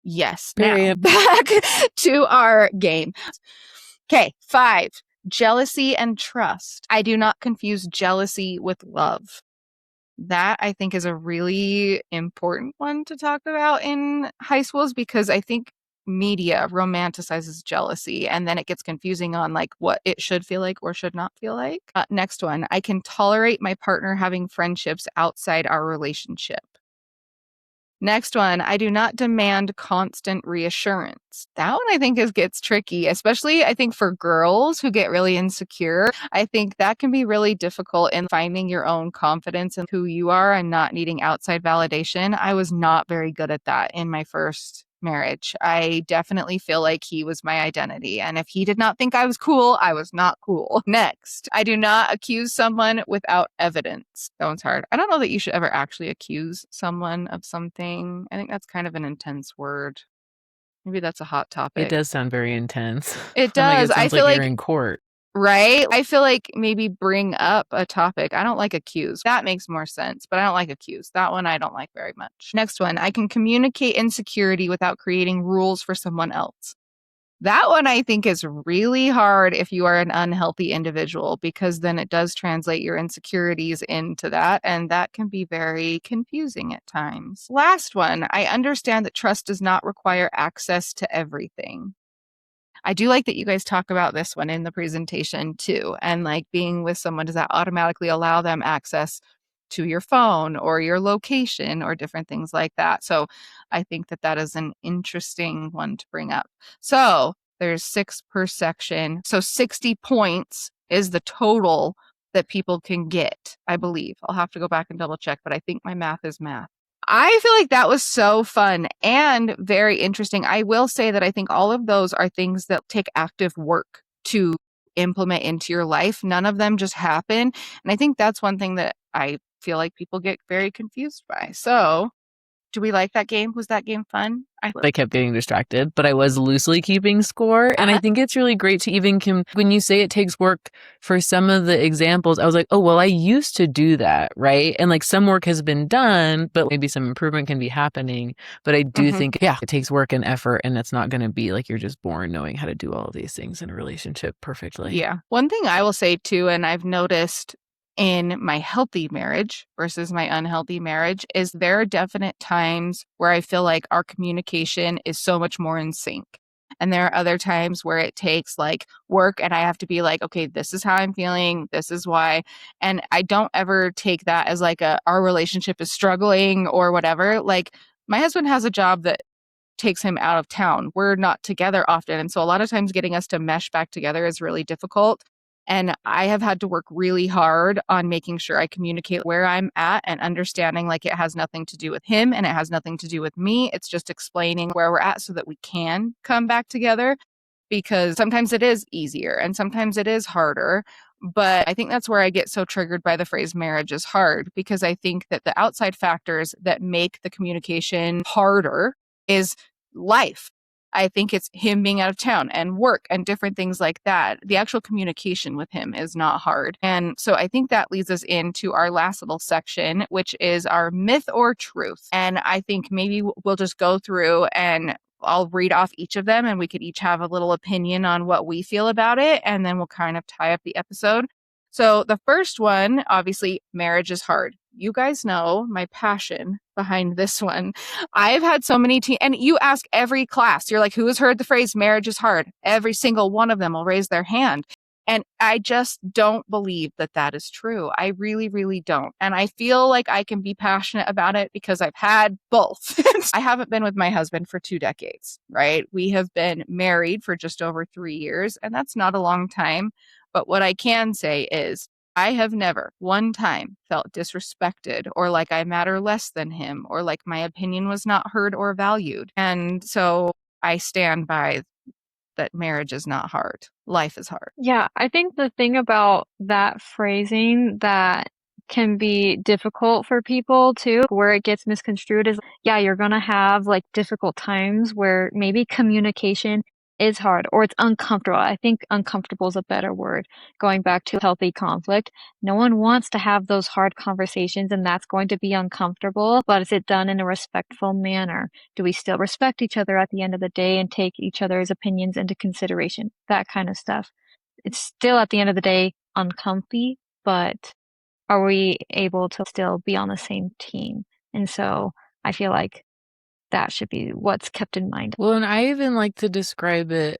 Speaker 1: yes.
Speaker 2: Period.
Speaker 1: Now, back to our game. Okay, 5, jealousy and trust. I do not confuse jealousy with love. That I think is a really important one to talk about in high schools because I think media romanticizes jealousy and then it gets confusing on like what it should feel like or should not feel like. Next one, I can tolerate my partner having friendships outside our relationship. Next one, I do not demand constant reassurance. That one I think gets tricky, especially I think for girls who get really insecure. I think that can be really difficult in finding your own confidence in who you are and not needing outside validation. I was not very good at that in my first marriage. I definitely feel like he was my identity. And if he did not think I was cool, I was not cool. Next, I do not accuse someone without evidence. That one's hard. I don't know that you should ever actually accuse someone of something. I think that's kind of an intense word. Maybe that's a hot topic.
Speaker 2: It does sound very intense.
Speaker 1: It
Speaker 2: I'm like,
Speaker 1: does.
Speaker 2: it
Speaker 1: I
Speaker 2: sounds
Speaker 1: feel
Speaker 2: like
Speaker 1: like
Speaker 2: you're in court.
Speaker 1: right? I feel like maybe bring up a topic. I don't like accuse. That makes more sense, but I don't like accuse. That one I don't like very much. Next one, I can communicate insecurity without creating rules for someone else. That one I think is really hard if you are an unhealthy individual, because then it does translate your insecurities into that, and that can be very confusing at times. Last one, I understand that trust does not require access to everything. I do like that you guys talk about this one in the presentation too, and like being with someone, does that automatically allow them access to your phone or your location or different things like that? So I think that that is an interesting one to bring up. So there's 6 per section. So 60 points is the total that people can get, I believe. I'll have to go back and double check, but I think my math is math. I feel like that was so fun and very interesting. I will say that I think all of those are things that take active work to implement into your life. None of them just happen. And I think that's one thing that I feel like people get very confused by. So, do we like that game? Was that game fun?
Speaker 2: I kept getting distracted, but I was loosely keeping score. And I think it's really great to even, when you say it takes work for some of the examples, I was like, oh, well, I used to do that, right? And like some work has been done, but maybe some improvement can be happening. But I do think, yeah, it takes work and effort, and it's not going to be like you're just born knowing how to do all of these things in a relationship perfectly.
Speaker 1: Yeah. One thing I will say too, and I've noticed in my healthy marriage versus my unhealthy marriage, is there are definite times where I feel like our communication is so much more in sync. And there are other times where it takes like work and I have to be like, okay, this is how I'm feeling. This is why. And I don't ever take that as like our relationship is struggling or whatever. Like my husband has a job that takes him out of town. We're not together often. And so a lot of times getting us to mesh back together is really difficult. And I have had to work really hard on making sure I communicate where I'm at and understanding like it has nothing to do with him and it has nothing to do with me. It's just explaining where we're at so that we can come back together, because sometimes it is easier and sometimes it is harder. But I think that's where I get so triggered by the phrase marriage is hard, because I think that the outside factors that make the communication harder is life. I think it's him being out of town and work and different things like that. The actual communication with him is not hard. And so I think that leads us into our last little section, which is our myth or truth. And I think maybe we'll just go through and I'll read off each of them and we could each have a little opinion on what we feel about it. And then we'll kind of tie up the episode. So the first one, obviously, marriage is hard. You guys know my passion behind this one. I've had so many and you ask every class, you're like, who has heard the phrase marriage is hard? Every single one of them will raise their hand. And I just don't believe that that is true. I really, really don't. And I feel like I can be passionate about it because I've had both. I haven't been with my husband for 2 decades, right? We have been married for just over 3 years, and that's not a long time. But what I can say is I have never one time felt disrespected or like I matter less than him or like my opinion was not heard or valued. And so I stand by that marriage is not hard. Life is hard.
Speaker 3: Yeah, I think the thing about that phrasing that can be difficult for people too, where it gets misconstrued is, yeah, you're gonna have like difficult times where maybe communication is hard or it's uncomfortable. I think uncomfortable is a better word. Going back to healthy conflict, no one wants to have those hard conversations and that's going to be uncomfortable, but is it done in a respectful manner? Do we still respect each other at the end of the day and take each other's opinions into consideration? That kind of stuff. It's still at the end of the day uncomfy, but are we able to still be on the same team? And so I feel like that should be what's kept in mind.
Speaker 2: Well, and I even like to describe it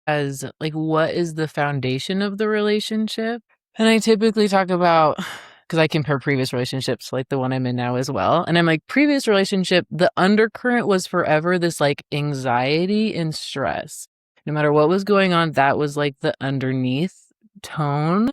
Speaker 2: as like, what is the foundation of the relationship? And I typically talk about, because I compare previous relationships, like the one I'm in now as well. And I'm like, previous relationship, the undercurrent was forever this like anxiety and stress. No matter what was going on, that was like the underneath tone.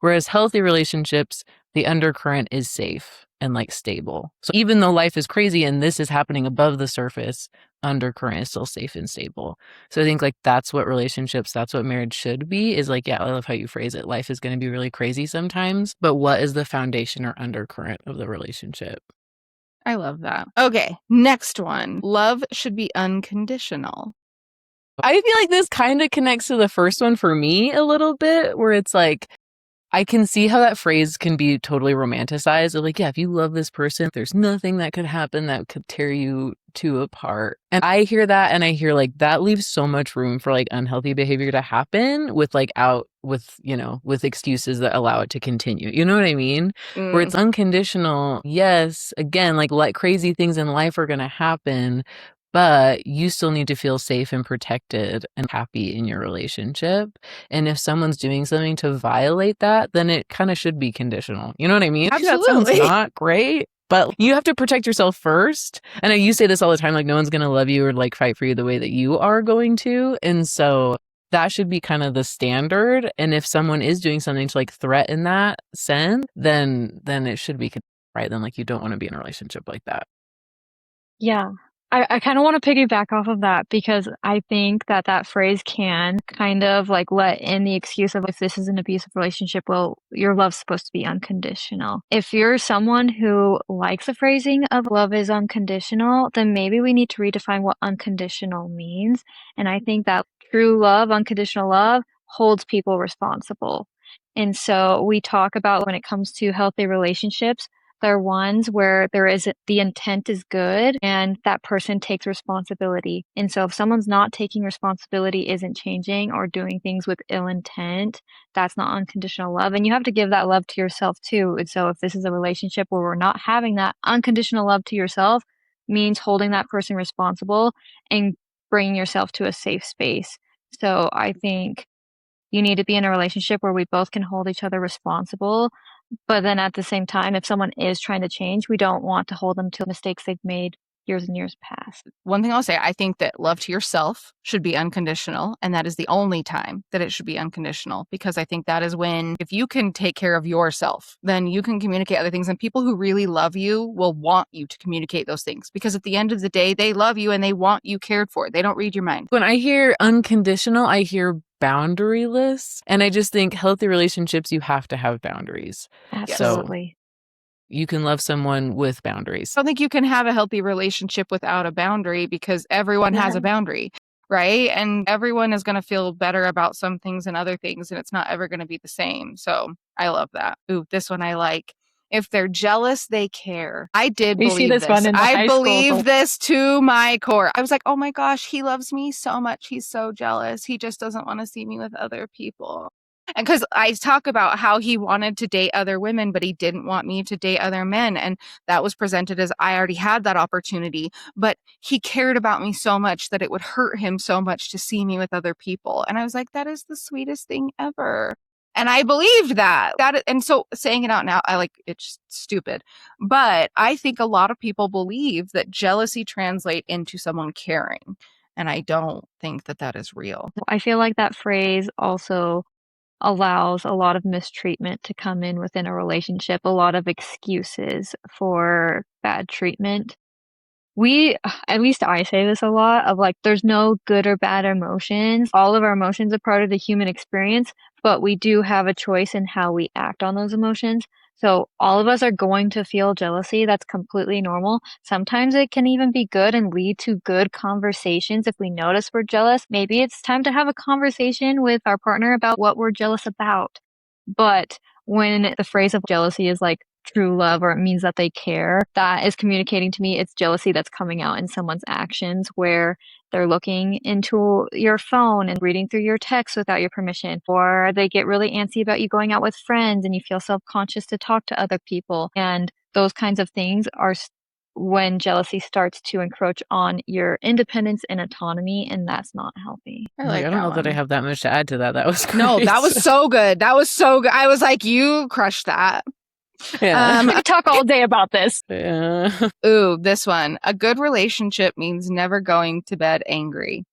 Speaker 2: Whereas healthy relationships, the undercurrent is safe and like stable. So even though life is crazy and this is happening above the surface, undercurrent is still safe and stable. So I think like that's what relationships, that's what marriage should be, is like, yeah, I love how you phrase it. Life is going to be really crazy sometimes, but what is the foundation or undercurrent of the relationship?
Speaker 1: I love that. Okay, next one. Love should be unconditional.
Speaker 2: I feel like this kind of connects to the first one for me a little bit, where it's like, I can see how that phrase can be totally romanticized. Like, yeah, if you love this person, there's nothing that could happen that could tear you 2 apart. And I hear that and I hear like that leaves so much room for like unhealthy behavior to happen with like out with, you know, with excuses that allow it to continue. You know what I mean? Where it's unconditional. Yes, again, like crazy things in life are going to happen, but you still need to feel safe and protected and happy in your relationship. And if someone's doing something to violate that, then it kind of should be conditional. You know what I mean?
Speaker 1: Absolutely.
Speaker 2: That sounds not great, but you have to protect yourself first. And I, you say this all the time, like no one's going to love you or like fight for you the way that you are going to. And so that should be kind of the standard. And if someone is doing something to like threaten that sense, then it should be right. Then like you don't want to be in a relationship like that.
Speaker 3: Yeah. I kind of want to piggyback off of that because I think that that phrase can kind of like let in the excuse of if this is an abusive relationship, well, your love's supposed to be unconditional. If you're someone who likes the phrasing of love is unconditional, then maybe we need to redefine what unconditional means. And I think that true love, unconditional love, holds people responsible. And so we talk about when it comes to healthy relationships, they're ones where the intent is good and that person takes responsibility. And so if someone's not taking responsibility, isn't changing or doing things with ill intent, that's not unconditional love. And you have to give that love to yourself too. And so if this is a relationship where we're not having that unconditional love to yourself, means holding that person responsible and bringing yourself to a safe space. So I think you need to be in a relationship where we both can hold each other responsible. But then at the same time, if someone is trying to change, we don't want to hold them to mistakes they've made years and years past.
Speaker 1: One thing I'll say, I think that love to yourself should be unconditional. And that is the only time that it should be unconditional, because I think that is when, if you can take care of yourself, then you can communicate other things. And people who really love you will want you to communicate those things, because at the end of the day, they love you and they want you cared for. They don't read your mind.
Speaker 2: When I hear unconditional, I hear boundaryless. And I just think healthy relationships, you have to have boundaries.
Speaker 3: Absolutely.
Speaker 2: So you can love someone with boundaries.
Speaker 1: I don't think you can have a healthy relationship without a boundary, because everyone has a boundary, right? And everyone is going to feel better about some things and other things, and it's not ever going to be the same. So I love that. Ooh, this one I like. If they're jealous, they care. I did
Speaker 3: We see
Speaker 1: believe
Speaker 3: this one in the
Speaker 1: I
Speaker 3: high school.
Speaker 1: believe this to my core. I was like, oh my gosh, he loves me so much. He's so jealous. He just doesn't want to see me with other people. And because I talk about how he wanted to date other women, but he didn't want me to date other men. And that was presented as I already had that opportunity, but he cared about me so much that it would hurt him so much to see me with other people. And I was like, that is the sweetest thing ever. And I believed that. And so saying it out now, I like, it's stupid. But I think a lot of people believe that jealousy translates into someone caring. And I don't think that that is real.
Speaker 3: I feel like that phrase also allows a lot of mistreatment to come in within a relationship, a lot of excuses for bad treatment. At least I say this a lot, of like, there's no good or bad emotions. All of our emotions are part of the human experience, but we do have a choice in how we act on those emotions. So all of us are going to feel jealousy. That's completely normal. Sometimes it can even be good and lead to good conversations. If we notice we're jealous, maybe it's time to have a conversation with our partner about what we're jealous about. But when the phrase of jealousy is like true love, or it means that they care, that is communicating to me it's jealousy that's coming out in someone's actions, where they're looking into your phone and reading through your texts without your permission, or they get really antsy about you going out with friends and you feel self-conscious to talk to other people. And those kinds of things are when jealousy starts to encroach on your independence and autonomy, and that's not healthy.
Speaker 2: I don't know that I have that much to add to that. That was great.
Speaker 1: No, that was so good. That was so good. I was like, you crushed that.
Speaker 2: Yeah.
Speaker 3: We could talk all day about this.
Speaker 2: Yeah.
Speaker 1: Ooh, this one. A good relationship means never going to bed angry.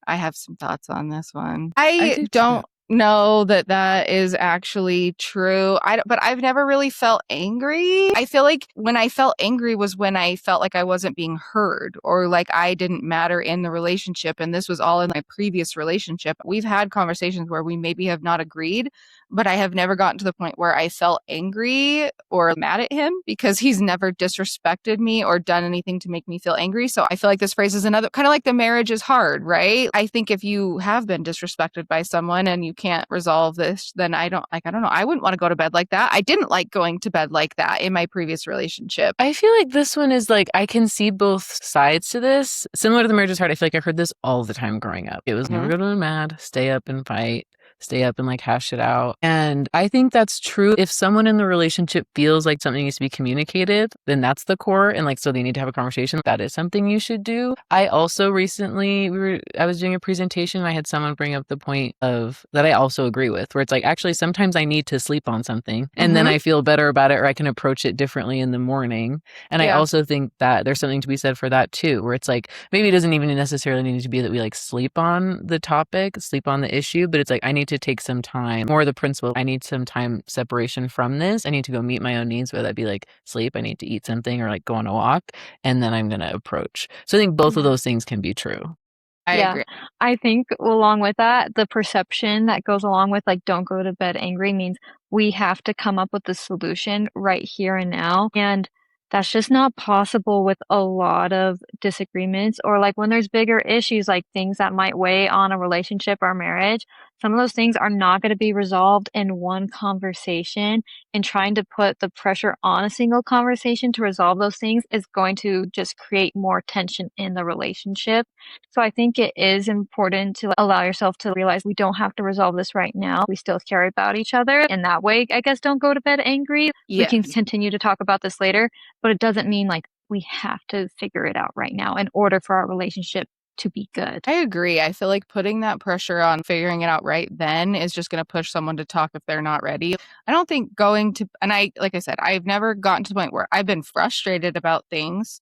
Speaker 1: I have some thoughts on this one. I don't know that that is actually true. But I've never really felt angry. I feel like when I felt angry was when I felt like I wasn't being heard, or like I didn't matter in the relationship. And this was all in my previous relationship. We've had conversations where we maybe have not agreed, but I have never gotten to the point where I felt angry or mad at him, because he's never disrespected me or done anything to make me feel angry. So I feel like this phrase is another kind of like the marriage is hard, right? I think if you have been disrespected by someone and you can't resolve this, then I don't know. I wouldn't want to go to bed like that. I didn't like going to bed like that in my previous relationship.
Speaker 2: I feel like this one is like, I can see both sides to this. Similar to the marriage is hard, I feel like I heard this all the time growing up. It was never go to bed mad, stay up and fight, stay up and like hash it out. And I think that's true. If someone in the relationship feels like something needs to be communicated, then that's the core. And like, so they need to have a conversation. That is something you should do. I also recently, I was doing a presentation and I had someone bring up the point of that I also agree with, where it's like, actually, sometimes I need to sleep on something and then I feel better about it, or I can approach it differently in the morning. And I also think that there's something to be said for that too, where it's like, maybe it doesn't even necessarily need to be that we like sleep on the topic, sleep on the issue, but it's like, I need to take some time, or the principle, I need some time separation from this. I need to go meet my own needs, whether that be like sleep, I need to eat something, or like go on a walk, and then I'm going to approach. So I think both of those things can be true.
Speaker 1: I agree.
Speaker 3: I think along with that, the perception that goes along with like, don't go to bed angry means we have to come up with the solution right here and now. And that's just not possible with a lot of disagreements, or like when there's bigger issues, like things that might weigh on a relationship or marriage. Some of those things are not going to be resolved in one conversation, and trying to put the pressure on a single conversation to resolve those things is going to just create more tension in the relationship. So I think it is important to allow yourself to realize we don't have to resolve this right now. We still care about each other. In that way, I guess don't go to bed angry. We can continue to talk about this later, but it doesn't mean like we have to figure it out right now in order for our relationship to be good.
Speaker 1: I agree. I feel like putting that pressure on figuring it out right then is just going to push someone to talk if they're not ready. I don't think like I said, I've never gotten to the point where I've been frustrated about things,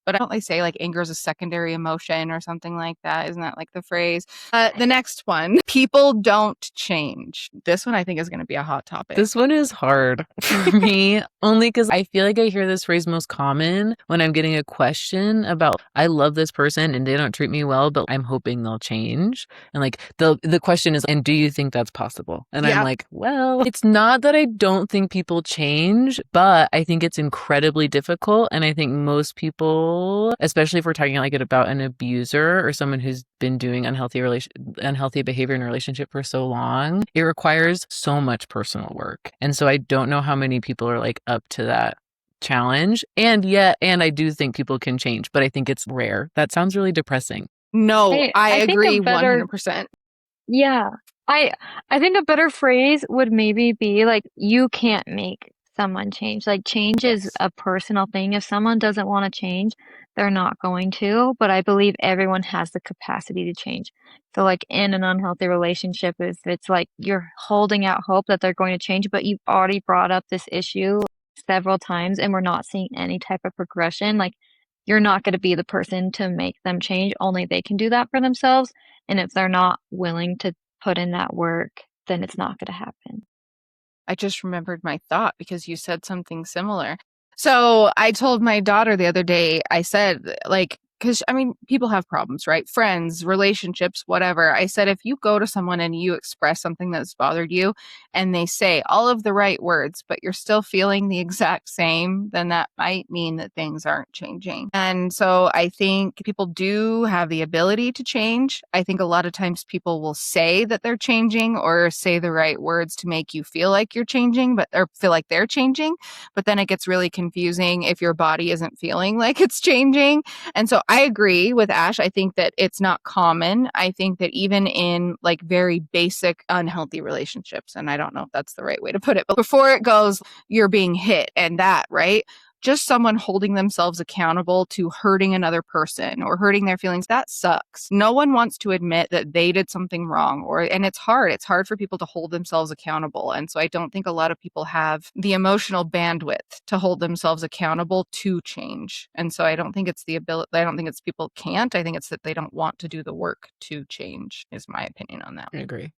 Speaker 1: but I don't like say like anger is a secondary emotion or something like that. Isn't that like the phrase? The next one, people don't change. This one I think is going to be a hot topic.
Speaker 2: This one is hard for me, only because I feel like I hear this phrase most common when I'm getting a question about, I love this person and they don't treat me well, but I'm hoping they'll change. And like the question is, and do you think that's possible? And I'm like, well, it's not that I don't think people change, but I think it's incredibly difficult. And I think most people, especially if we're talking like about an abuser or someone who's been doing unhealthy behavior in a relationship for so long, it requires so much personal work. And so I don't know how many people are like up to that challenge. And I do think people can change, but I think it's rare. That sounds really depressing.
Speaker 1: No, I agree 100%.
Speaker 3: Yeah. I think a better phrase would maybe be like, you can't make someone change. Like change is a personal thing. If someone doesn't want to change, they're not going to, but I believe everyone has the capacity to change. So like in an unhealthy relationship, if it's like you're holding out hope that they're going to change, but you've already brought up this issue several times and we're not seeing any type of progression, like you're not going to be the person to make them change. Only they can do that for themselves. And if they're not willing to put in that work, then it's not going to happen.
Speaker 1: I just remembered my thought because you said something similar. So I told my daughter the other day, I said, like, because I mean, people have problems, right? Friends, relationships, whatever. I said, if you go to someone and you express something that's bothered you and they say all of the right words, but you're still feeling the exact same, then that might mean that things aren't changing. And so I think people do have the ability to change. I think a lot of times people will say that they're changing or say the right words to make you feel like you're changing, or feel like they're changing. But then it gets really confusing if your body isn't feeling like it's changing. And so I agree with Ash. I think that it's not common. I think that even in like very basic unhealthy relationships, and I don't know if that's the right way to put it, but before it goes, you're being hit and that, right? Just someone holding themselves accountable to hurting another person or hurting their feelings, that sucks. No one wants to admit that they did something wrong, and it's hard. It's hard for people to hold themselves accountable. And so I don't think a lot of people have the emotional bandwidth to hold themselves accountable to change. And so I don't think it's the ability, I don't think it's people can't. I think it's that they don't want to do the work to change, is my opinion on that.
Speaker 2: I agree.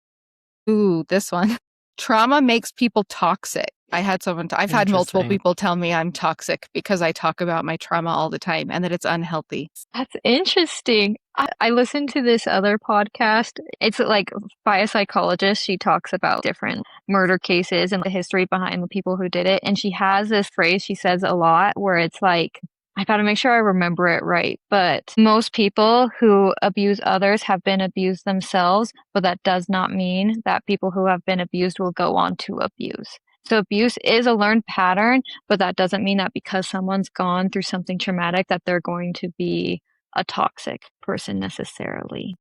Speaker 1: Ooh, this one. Trauma makes people toxic. I've had multiple people tell me I'm toxic because I talk about my trauma all the time and that it's unhealthy.
Speaker 3: That's interesting. I listened to this other podcast. It's like by a psychologist. She talks about different murder cases and the history behind the people who did it. And she has this phrase she says a lot where it's like, I gotta make sure I remember it right, but most people who abuse others have been abused themselves, but that does not mean that people who have been abused will go on to abuse. So abuse is a learned pattern, but that doesn't mean that because someone's gone through something traumatic that they're going to be a toxic person necessarily.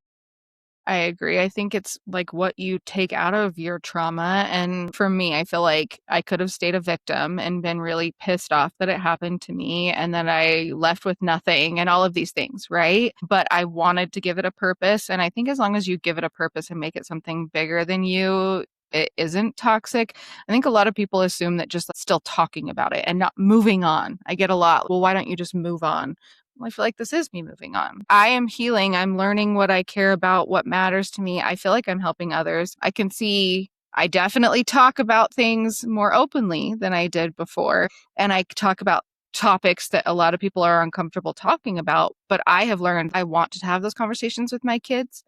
Speaker 1: I agree. I think it's like what you take out of your trauma. And for me, I feel like I could have stayed a victim and been really pissed off that it happened to me and then I left with nothing and all of these things, right? But I wanted to give it a purpose. And I think as long as you give it a purpose and make it something bigger than you, it isn't toxic. I think a lot of people assume that just still talking about it and not moving on. I get a lot, well, why don't you just move on? Well, I feel like this is me moving on. I am healing. I'm learning what I care about, what matters to me. I feel like I'm helping others. I can see I definitely talk about things more openly than I did before. And I talk about topics that a lot of people are uncomfortable talking about. But I have learned I want to have those conversations with my kids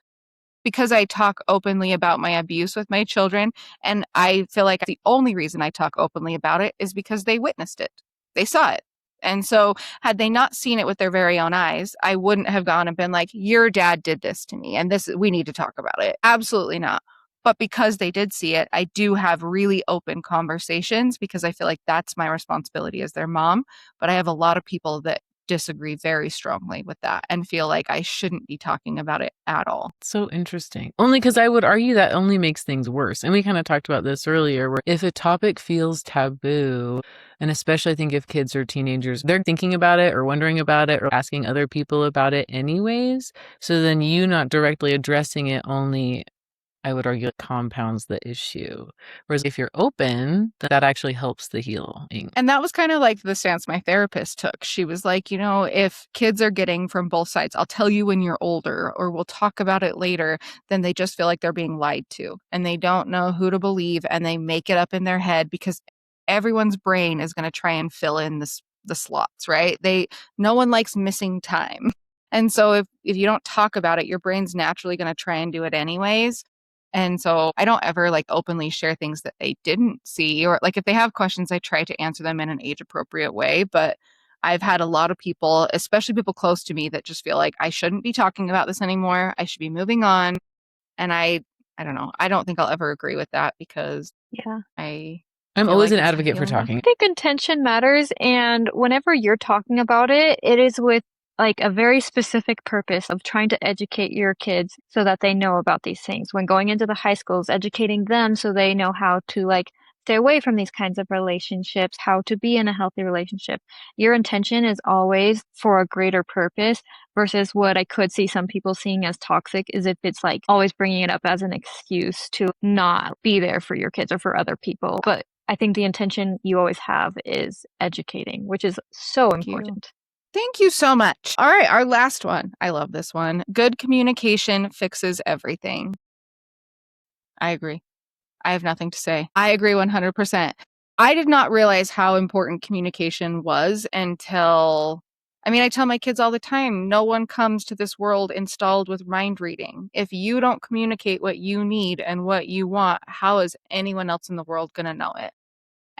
Speaker 1: because I talk openly about my abuse with my children. And I feel like the only reason I talk openly about it is because they witnessed it. They saw it. And so, had they not seen it with their very own eyes, I wouldn't have gone and been like, your dad did this to me, and we need to talk about it. Absolutely not. But because they did see it, I do have really open conversations because I feel like that's my responsibility as their mom. But I have a lot of people that disagree very strongly with that and feel like I shouldn't be talking about it at all.
Speaker 2: So interesting. Only because I would argue that only makes things worse. And we kind of talked about this earlier, where if a topic feels taboo, and especially I think if kids or teenagers, they're thinking about it or wondering about it or asking other people about it anyways. So then you not directly addressing it only, I would argue, it compounds the issue. Whereas if you're open, that actually helps the healing.
Speaker 1: And that was kind of like the stance my therapist took. She was like, if kids are getting from both sides, I'll tell you when you're older, or we'll talk about it later, then they just feel like they're being lied to and they don't know who to believe and they make it up in their head because everyone's brain is going to try and fill in the slots, right? No one likes missing time. And so if you don't talk about it, your brain's naturally going to try and do it anyways. And so I don't ever openly share things that they didn't see, or if they have questions, I try to answer them in an age appropriate way. But I've had a lot of people, especially people close to me, that just feel like I shouldn't be talking about this anymore. I should be moving on. And I don't know. I don't think I'll ever agree with that because
Speaker 3: Yeah.
Speaker 2: I'm
Speaker 1: feel
Speaker 2: always
Speaker 1: like
Speaker 2: an
Speaker 1: it's
Speaker 2: advocate for
Speaker 1: healing.
Speaker 2: talking.
Speaker 3: I think intention matters, and whenever you're talking about it, it is with a very specific purpose of trying to educate your kids so that they know about these things. When going into the high schools, educating them so they know how to stay away from these kinds of relationships, how to be in a healthy relationship. Your intention is always for a greater purpose versus what I could see some people seeing as toxic is if it's always bringing it up as an excuse to not be there for your kids or for other people. But I think the intention you always have is educating, which is so important.
Speaker 1: Thank you so much. All right, our last one. I love this one. Good communication fixes everything. I agree. I have nothing to say. I agree 100%. I did not realize how important communication was until, I tell my kids all the time, no one comes to this world installed with mind reading. If you don't communicate what you need and what you want, how is anyone else in the world going to know it?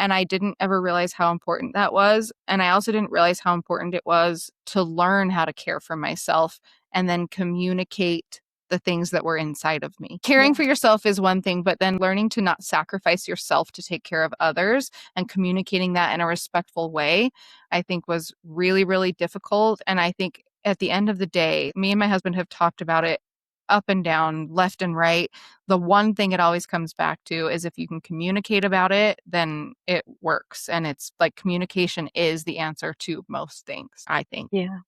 Speaker 1: And I didn't ever realize how important that was. And I also didn't realize how important it was to learn how to care for myself and then communicate the things that were inside of me. Caring for yourself is one thing, but then learning to not sacrifice yourself to take care of others and communicating that in a respectful way, I think was really, really difficult. And I think at the end of the day, me and my husband have talked about it up and down, left and right. The one thing it always comes back to is if you can communicate about it, then it works. And it's communication is the answer to most things, I think.
Speaker 3: Yeah.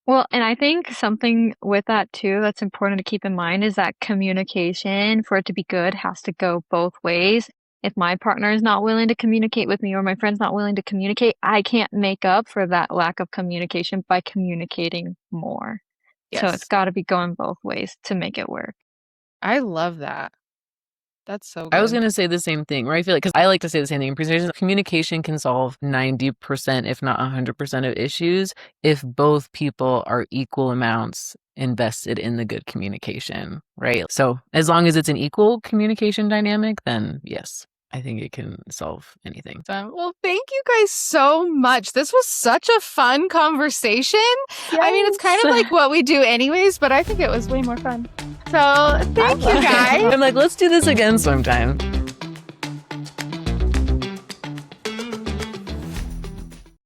Speaker 3: Well, and I think something with that too that's important to keep in mind is that communication, for it to be good, has to go both ways. If my partner is not willing to communicate with me or my friend's not willing to communicate, I can't make up for that lack of communication by communicating more. So it's
Speaker 1: Yes.
Speaker 3: got to be going both ways to make it work.
Speaker 1: I love that. That's so good.
Speaker 2: I was going to say the same thing, right? I feel like, because I like to say the same thing in presentations, communication can solve 90%, if not 100% of issues if both people are equal amounts invested in the good communication, right? So as long as it's an equal communication dynamic, then yes. I think it can solve anything.
Speaker 1: Well, thank you guys so much. This was such a fun conversation.
Speaker 3: Yes.
Speaker 1: I mean, it's kind of like what we do anyways, but I think it was way more fun. So thank you guys.
Speaker 2: I'm like, let's do this again sometime.